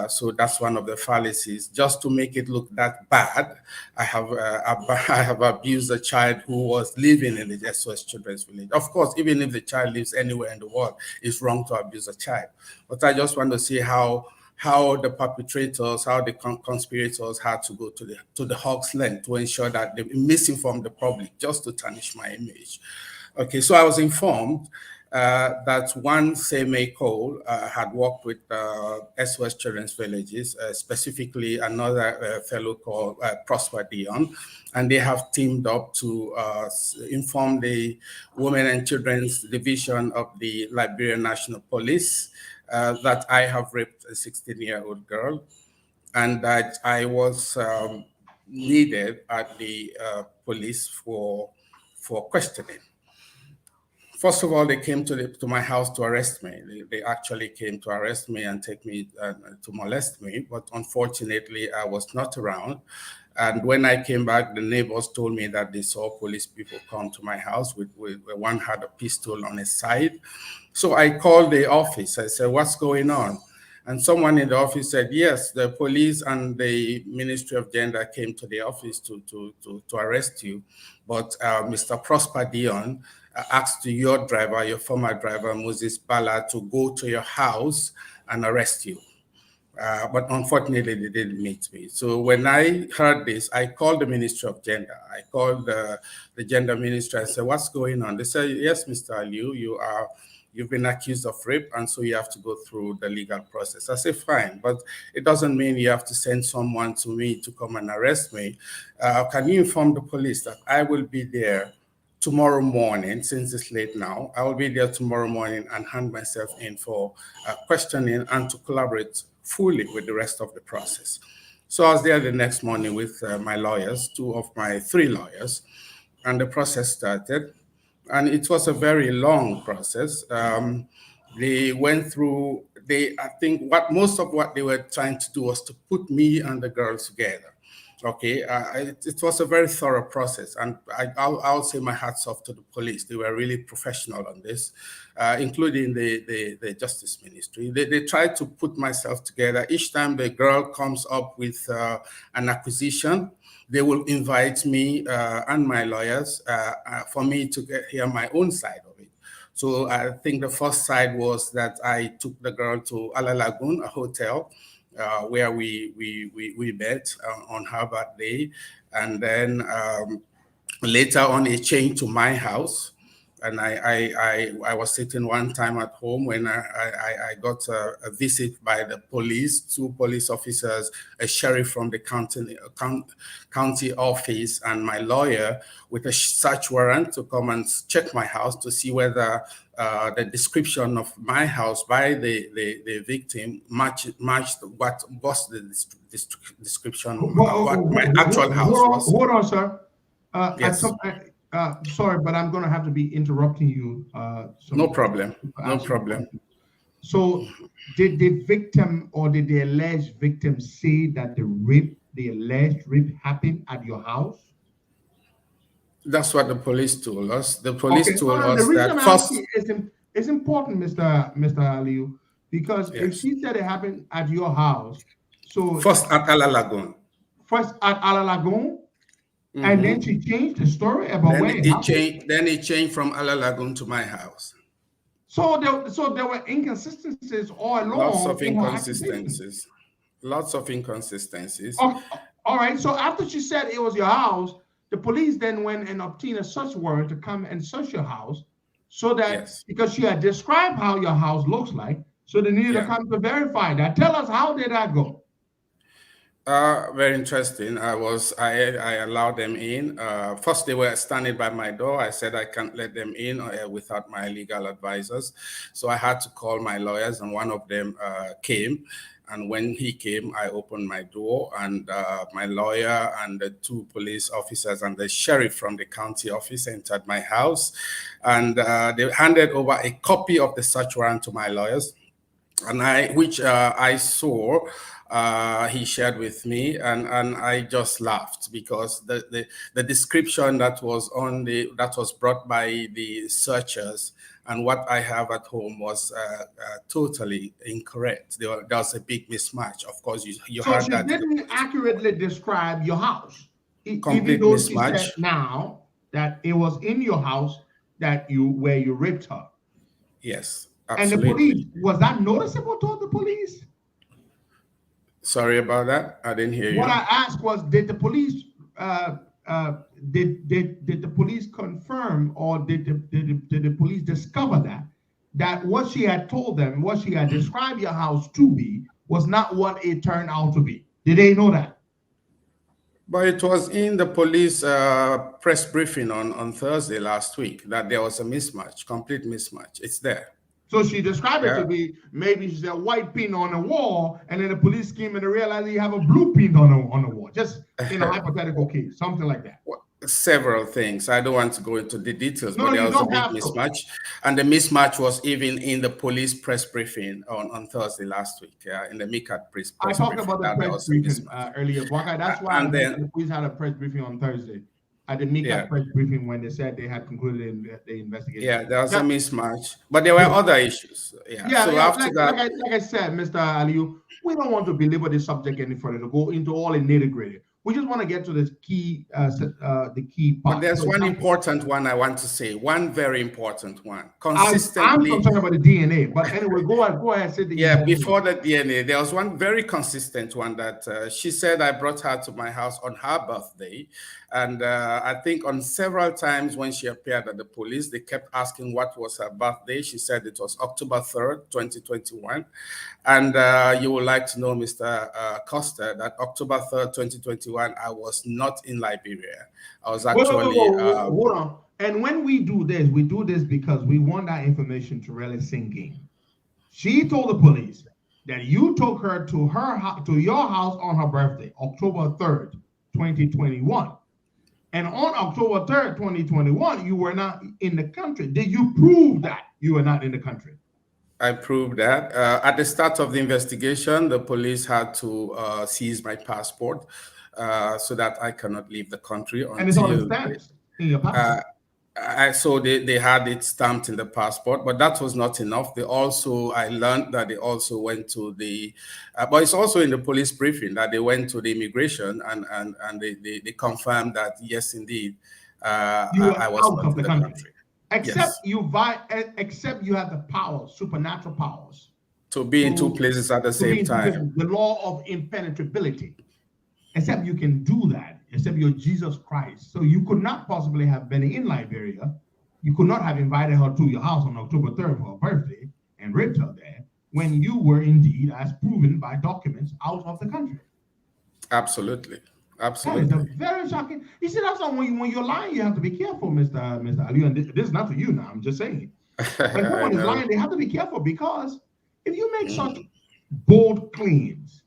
So that's one of the fallacies. Just to make it look that bad, I have abused a child who was living in the SOS Children's Village. Of course, even if the child lives anywhere in the world, it's wrong to abuse a child. But I just want to see how the perpetrators, how the conspirators had to go to the hog's length to ensure that they misinformed the public just to tarnish my image. Okay, so I was informed that one Seme Cole had worked with SOS Children's Villages, specifically another fellow called Prosper Dion, and they have teamed up to inform the Women and Children's Division of the Liberian National Police that I have raped a 16-year-old girl, and that I was needed at the police for questioning. First of all, they came to my house to arrest me. They actually came to arrest me and take me to molest me, but unfortunately, I was not around. And when I came back, the neighbors told me that they saw police people come to my house with one had a pistol on his side. So I called the office. I said, "What's going on?" And someone in the office said, "Yes, the police and the Ministry of Gender came to the office to arrest you. But Mr. Prosper Dion asked your driver, your former driver, Moses Bala, to go to your house and arrest you. But unfortunately, they didn't meet me." So when I heard this, I called the Ministry of Gender. I called the Gender Ministry. I said, "What's going on?" They said, "Yes, Mr. Aliu, you've been accused of rape, and so you have to go through the legal process." I said, "Fine, but it doesn't mean you have to send someone to me to come and arrest me. Can you inform the police that I will be there tomorrow morning, since it's late now? I will be there tomorrow morning and hand myself in for questioning and to collaborate fully with the rest of the process." So I was there the next morning with my lawyers, 2 of my 3 lawyers, and the process started. And it was a very long process. They went through, I think most of what they were trying to do was to put me and the girls together. Okay, it was a very thorough process, and I'll say my hats off to the police. They were really professional on this, including the Justice Ministry. They tried to put myself together. Each time the girl comes up with an accusation, they will invite me and my lawyers for me to hear my own side of it. So I think the first side was that I took the girl to Ala Lagoon, a hotel, where we met on her birthday, and then later on it changed to my house, and I was sitting one time at home when I got a visit by the police, 2 police officers, a sheriff from the county office, and my lawyer with a search warrant to come and check my house to see whether the description of my house by the victim matched what was the description, what my actual house was. Hold on, sir. Yes. Sorry, but I'm going to have to be interrupting you. No problem. No problem. So, did the victim or did the alleged victim say that the alleged rape happened at your house? That's what the police told us. The police told us the reason that first. It's important, Mr. Aliu, because if she said it happened at your house, so first at Ala Lagoon. First at Ala Lagoon. Mm-hmm. And then she changed the story about then it changed from Ala Lagoon to my house. So there were inconsistencies all along. Lots of inconsistencies. Lots of inconsistencies. All right. So after she said it was your house, the police then went and obtained a search warrant to come and search your house, so that because she had described how your house looks like, so they needed to come to verify that. Tell us, how did that go? Very interesting. I allowed them in. First, they were standing by my door. I said I can't let them in without my legal advisors. So I had to call my lawyers, and one of them came. And when he came, I opened my door, and my lawyer and the 2 police officers and the sheriff from the county office entered my house. And they handed over a copy of the search warrant to my lawyers, and which I saw. He shared with me, and I just laughed because the description that was brought by the searchers and what I have at home was totally incorrect. There was a big mismatch. Of course, you heard that. So she didn't accurately describe your house. Complete even though mismatch. She said now that it was in your house where you raped her. Yes, absolutely. And the police, was that noticeable to the police? Sorry about that. I didn't hear you. What I asked was, did the police did the police confirm, or did the police discover that what she had told them, what she had described your house to be, was not what it turned out to be? Did they know that? But it was in the police press briefing on Thursday last week that there was a mismatch, complete mismatch. It's there. So she described it to be, maybe she's a white pin on the wall, and then the police came and realized you have a blue pin on the wall. Just in a hypothetical case, something like that. Several things. I don't want to go into the details, but there was a big mismatch. And the mismatch was even in the police press briefing on Thursday last week, in the MICAT press briefing. I talked about the press briefing earlier. That's why the police had a press briefing on Thursday. At the MICAT press briefing, when they said they had concluded the investigation. Yeah, there was a mismatch, but there were other issues. So after that, like I said, Mr. Aliu, we don't want to belabor this subject any further, to go into all the nitty-gritty. We just want to get to the key part. But there's one important one I want to say, one very important one. Consistently, I'm talking about the DNA, but anyway, go ahead. Say the DNA. Before the DNA, there was one very consistent one that she said I brought her to my house on her birthday. And I think on several times when she appeared at the police, they kept asking what was her birthday. She said it was October 3rd, 2021. And you would like to know, Mr. Costa, that October 3rd, 2021, I was not in Liberia. I was actually... Hold on. And when we do this because we want that information to really sink in. She told the police that you took her to your house on her birthday, October 3rd, 2021. And on October 3rd, 2021, you were not in the country. Did you prove that you were not in the country? I proved that. At the start of the investigation, the police had to seize my passport. so that I cannot leave the country And it's all until stamped in your passport. so they had it stamped in the passport, but that was not enough. I learned that they also went to the, but it's also in the police briefing that they went to the immigration and they confirmed that yes, indeed, I was out of the country. Except yes. except you have the powers, supernatural powers, to be in two places at the same time. The law of impenetrability. Except you can do that, except you're Jesus Christ. So you could not possibly have been in Liberia. You could not have invited her to your house on October 3rd for her birthday and raped her there when you were indeed, as proven by documents, out of the country. Absolutely. Absolutely. That is very shocking. You see, that's why when you're lying, you have to be careful, Mr. Ali. And this is not to you now, I'm just saying. When someone is lying, they have to be careful, because if you make such bold claims,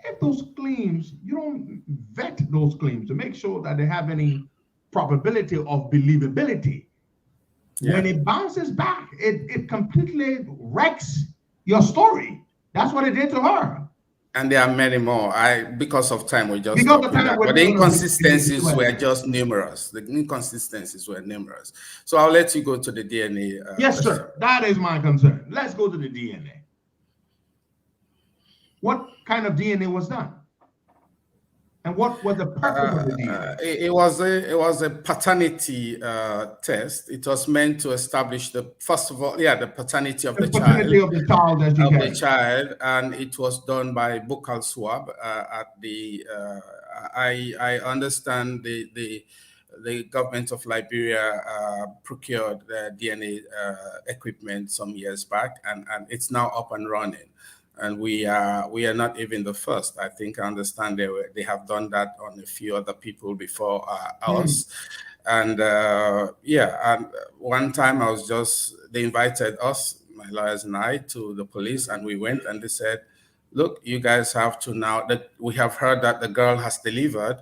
if those claims, you don't vet those claims to make sure that they have any probability of believability, when it bounces back, it completely wrecks your story. That's what it did to her. And there are many more. Because of time, we just stop that. But the inconsistencies were just numerous. The inconsistencies were numerous. So I'll let you go to the DNA. Yes, sir. That is my concern. Let's go to the DNA. What kind of DNA was done? And what was the purpose of the DNA? It was a paternity test. It was meant to establish the paternity of the child. And it was done by buccal swab at the. I understand the government of Liberia procured the DNA equipment some years back, and it's now up and running. And we are not even the first. I think I understand they have done that on a few other people before us. And and one time they invited us, my lawyers and I, to the police, and we went, and they said, look, you guys have to now, that we have heard that the girl has delivered.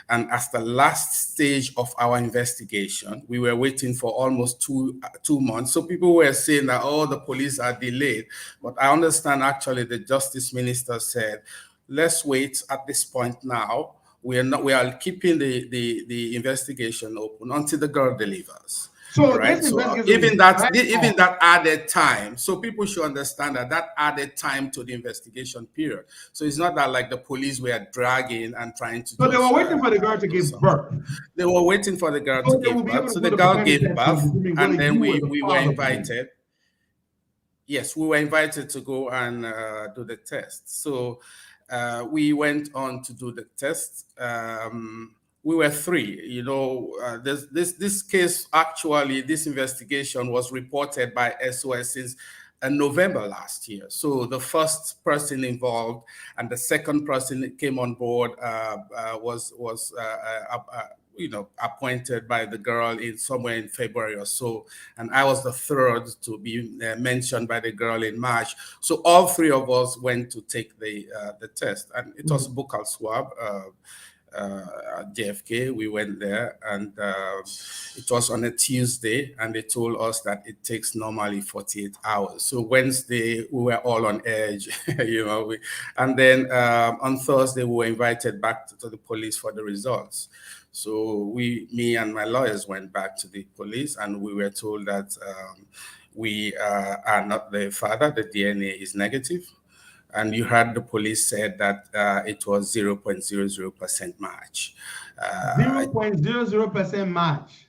And as the last stage of our investigation, we were waiting for almost two months. So people were saying that, oh, the police are delayed. But I understand actually the justice minister said, let's wait at this point now. We are keeping the investigation open until the girl delivers. So, right? Even that added time. So people should understand that added time to the investigation period. So it's not that like the police were dragging and trying to. So they were waiting for the girl to give birth. They were waiting for the girl to give birth. So the girl gave birth, and then we were invited. Yes, we were invited to go and do the test. So we went on to do the test. We were three. This case, actually, this investigation was reported by SOS since November last year. So the first person involved and the second person that came on board was appointed by the girl somewhere in February or so, and I was the third to be mentioned by the girl in March. So all three of us went to take the test, and it was buccal swab. JFK, we went there, and it was on a Tuesday, and they told us that it takes normally 48 hours. So Wednesday, we were all on edge, and then on Thursday, we were invited back to the police for the results. So me and my lawyers went back to the police, and we were told that we are not the father, the DNA is negative. And you heard the police said that it was 0.00% match. 0.00% match.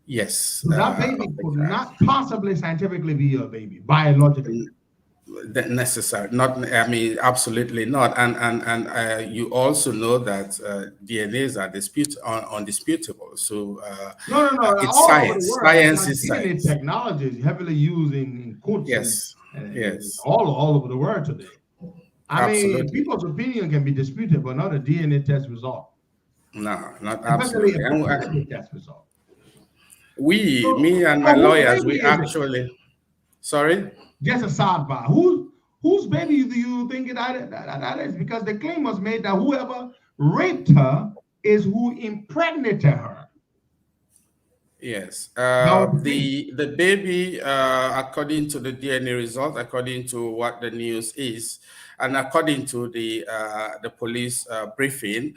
Yes. So that baby could not possibly scientifically be your baby, biologically. Necessary, absolutely not. And you also know that DNAs are undisputable. So no. It's all science. Science is science. Technology is heavily used in courts. Yes. All over the world today. I mean, people's opinion can be disputed, but not a DNA test result. No, not absolutely. Especially a test result. Me and my lawyers, we actually. Sorry. Just a sidebar. Whose baby do you think that is? Because the claim was made that whoever raped her is who impregnated her. Yes. That was the thing. The baby, according to the DNA result, according to what the news is, and according to the police briefing,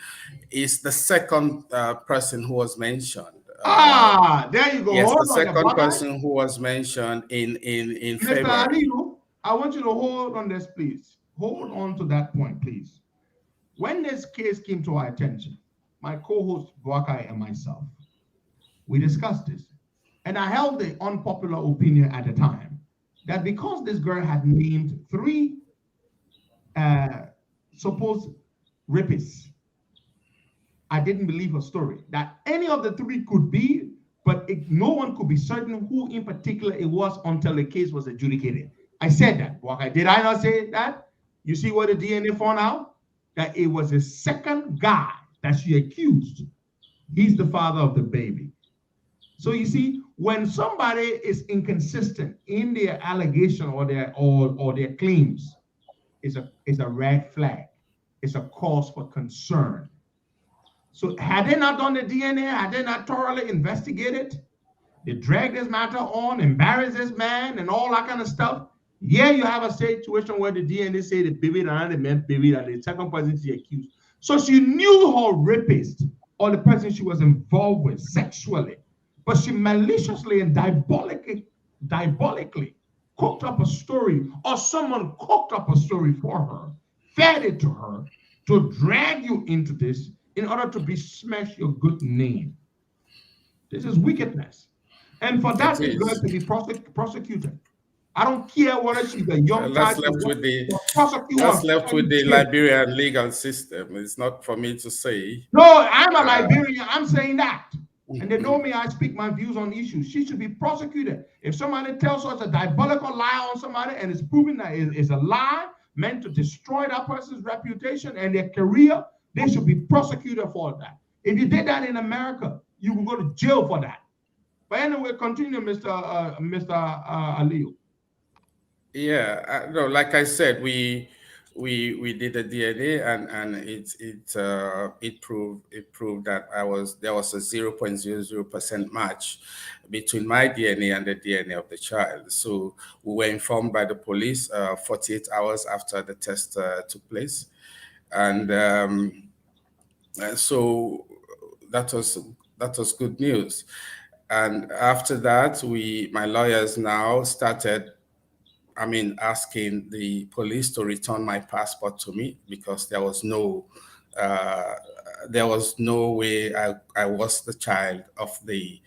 is the second person who was mentioned. There you go. Yes, the Hold on, second brother. person who was mentioned in Mr. February. Aliyu, I want you to hold on this, please. Hold on to that point, please. When this case came to our attention, my co-host Boakai and myself, we discussed this. And I held the unpopular opinion at the time that because this girl had named 3 supposed rapists, I didn't believe her story. That any of the 3 could be, but no one could be certain who in particular it was until the case was adjudicated. I said that. Boakai, did I not say that? You see what the DNA found out? That it was the second guy that she accused. He's the father of the baby. So you see, when somebody is inconsistent in their allegation or their claims, it's a red flag. It's a cause for concern. So had they not done the DNA, had they not thoroughly investigated, they dragged this matter on, embarrassed this man, and all that kind of stuff. Yeah, you have a situation where the DNA say the baby and the man baby that the second person she accused. So she knew her rapist or the person she was involved with sexually, but she maliciously and diabolically cooked up a story, or someone cooked up a story for her, fed it to her to drag you into this in order to besmirch your good name. This is wickedness. And for that, this girl to be prosecuted. I don't care whether she's a young That's child. left with the Liberian legal system. It's not for me to say. No, I'm a Liberian. I'm saying that. And they know me, I speak my views on issues. She should be prosecuted. If somebody tells us a diabolical lie on somebody and it's proven that it's a lie meant to destroy that person's reputation and their career, they should be prosecuted for that. If you did that in America, you will go to jail for that. But anyway, continue, Mr. Aliyu. Yeah, no, like I said, we did the DNA and it proved that there was a 0.00% match between my DNA and the DNA of the child. So we were informed by the police 48 hours after the test took place, and so that was good news. And after that, my lawyers now started asking the police to return my passport to me because there was no way I was the child of the.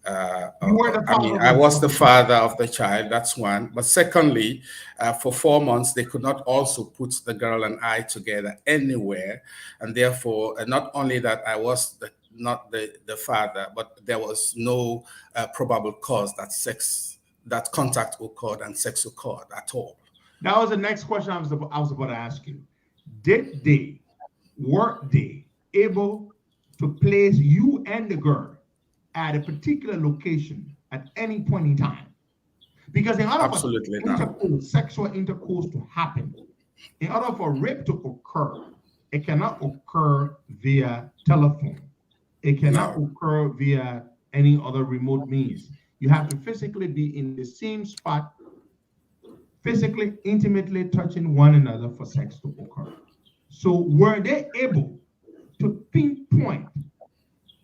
I was the father of the child. That's one. But secondly, for 4 months they could not also put the girl and I together anywhere, and therefore, not only that I was not the father, but there was no probable cause that contact occurred and sex occurred at all. That was the next question I was about to ask you. Were they able to place you and the girl at a particular location at any point in time? Because in order for sexual intercourse to happen, in order for rape to occur, it cannot occur via telephone. It cannot occur via any other remote means. You have to physically be in the same spot, physically, intimately touching one another for sex to occur. So were they able to pinpoint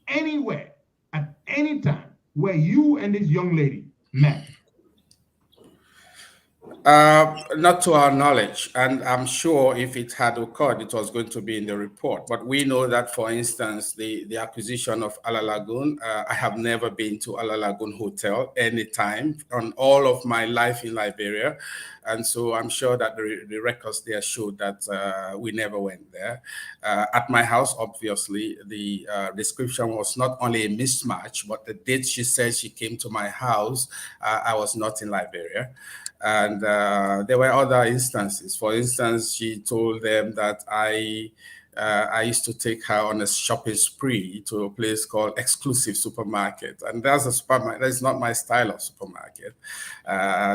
anywhere at any time where you and this young lady met? Not to our knowledge, and I'm sure if it had occurred, it was going to be in the report. But we know that, for instance, the acquisition of Ala Lagoon, I have never been to Ala Lagoon Hotel anytime on all of my life in Liberia. And so I'm sure that the records there showed that we never went there. At my house, obviously, the description was not only a mismatch, but the date she said she came to my house, I was not in Liberia. And there were other instances. For instance, she told them that I used to take her on a shopping spree to a place called Exclusive Supermarket. And that's a supermarket, that's not my style of supermarket.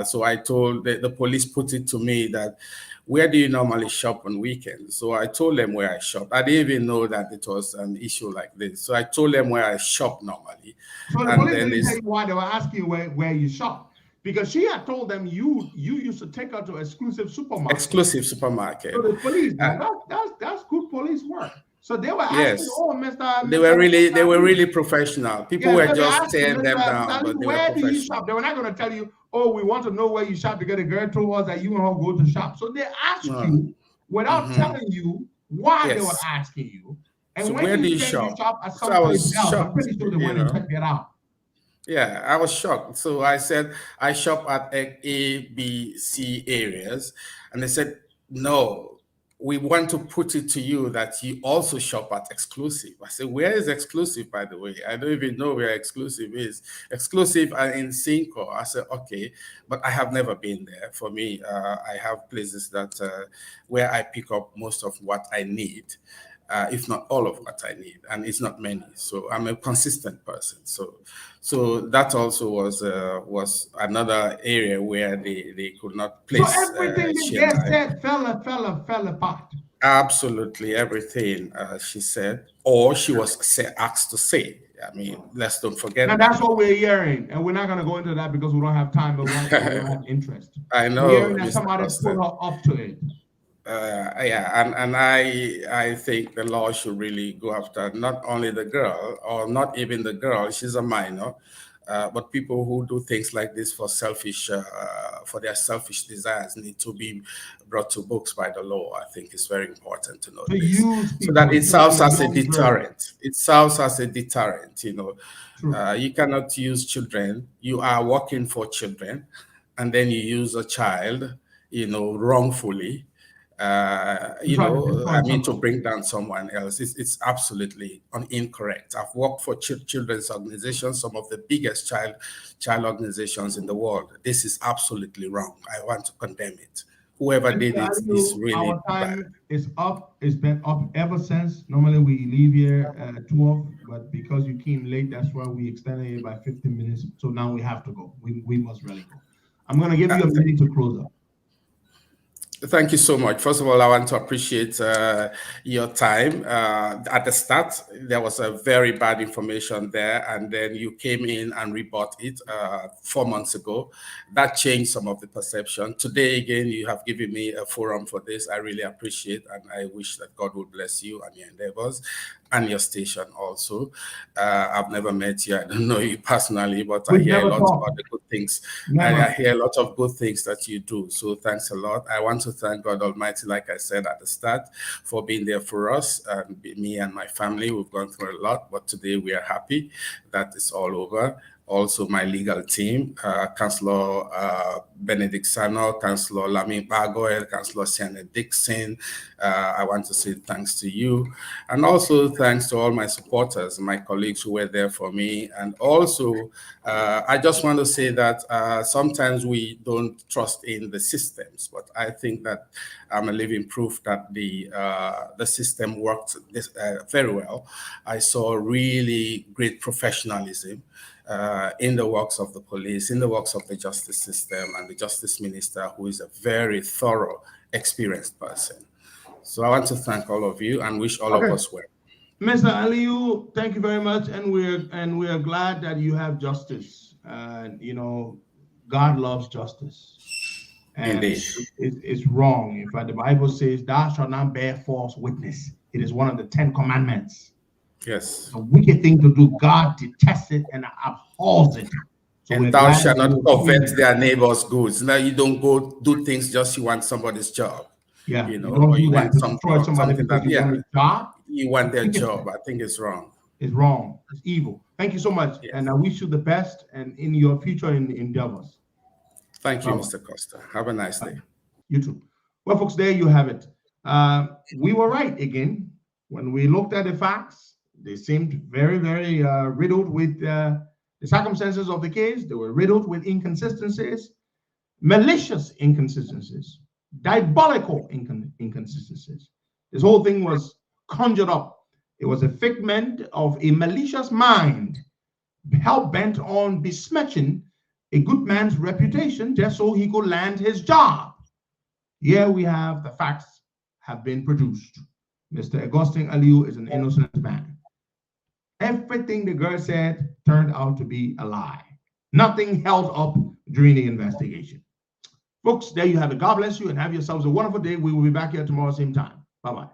So I told the police put it to me that, where do you normally shop on weekends? So I told them where I shop. I didn't even know that it was an issue like this. So I told them where I shop normally. So the police didn't tell you why they were asking where you shop. Because she had told them you used to take her to Exclusive Supermarket. Exclusive Supermarket. So the police, that's good police work. So they were asking, yes. oh, Mr. They were really professional. People were just tearing them down, but they were where do you shop? They were not going to tell you, oh, we want to know where you shop because the girl told us that you and her go to shop. So they asked you without telling you why they were asking you. And so when where do you shop? At some place else, I'm pretty sure they went and checked it out. Yeah, I was shocked. So I said, I shop at A, B, C areas. And they said, no, we want to put it to you that you also shop at Exclusive. I said, where is Exclusive, by the way? I don't even know where Exclusive is. Exclusive are in Cinco. I said, okay, but I have never been there. For me, I have places that where I pick up most of what I need. If not all of what I need, and it's not many. So I'm a consistent person. So that also was another area where they could not place. So everything they said fell apart. Absolutely everything she said, or she was asked to say. I mean, let's don't forget. Now that's what we're hearing, and we're not going to go into that because we don't have time, but we don't have interest. I know. We're hearing that somebody put her up to it. And I think the law should really go after not only the girl, or not even the girl, she's a minor, but people who do things like this for their selfish desires need to be brought to books by the law. I think it's very important to know this, so that it serves as a deterrent. It serves as a deterrent. You cannot use children. You are working for children, and then you use a child, wrongfully. To bring down someone else. It's absolutely incorrect. I've worked for children's organizations, some of the biggest child organizations in the world. This is absolutely wrong. I want to condemn it. Whoever did it is really our time bad. is up. It's been up ever since. Normally we leave here at 12, but because you came late, that's why we extended it by 15 minutes. So now we have to go. We must really go. I'm going to give you a minute to close up. Thank you so much. First of all, I want to appreciate your time. At the start, there was a very bad information there, and then you came in and rebut it 4 months ago. That changed some of the perception. Today, again, you have given me a forum for this. I really appreciate, and I wish that God will bless you and your endeavors and your station also. I've never met you. I don't know you personally, but I hear a lot about the good things. I hear a lot of good things that you do. So thanks a lot. I want to thank God Almighty, like I said at the start, for being there for us. Me and my family, we've gone through a lot, but today we are happy that it's all over. Also, my legal team, Councillor Benedict Sano, Councillor Lamin Bagoel, Councillor Sienna Dixon. I want to say thanks to you. And also thanks to all my supporters, my colleagues who were there for me. And also, I just want to say that sometimes we don't trust in the systems, but I think that I'm a living proof that the system worked very well. I saw really great professionalism in the works of the police, in the works of the justice system, and the justice minister, who is a very thorough, experienced person. So I want to thank all of you and wish all of us well. Mr. Aliyu, thank you very much, and we are glad that you have justice. God loves justice. And indeed, it's wrong. In fact, the Bible says, "Thou shalt not bear false witness." It is one of the 10 commandments. Yes. A wicked thing to do. God detests it and abhors it. So and thou shalt not covet their neighbor's goods. Now you don't go do things just you want somebody's job. Yeah, you don't do you that. Destroy somebody because you want a job. You want their job. I think it's wrong. It's wrong. It's evil. Thank you so much. Yes. And I wish you the best and in your future endeavors. Thank you, Mr. Costa. Have a nice day. You too. Well, folks, there you have it. We were right again. When we looked at the facts, they seemed very, very riddled with the circumstances of the case. They were riddled with inconsistencies, malicious inconsistencies, diabolical inconsistencies. This whole thing was conjured up. It was a figment of a malicious mind, hell-bent on besmirching a good man's reputation just so he could land his job. Here we have the facts have been produced. Mr. Augustine Aliu is an innocent man. Everything the girl said turned out to be a lie. Nothing held up during the investigation. Folks, there you have it. God bless you and have yourselves a wonderful day. We will be back here tomorrow, same time. Bye-bye.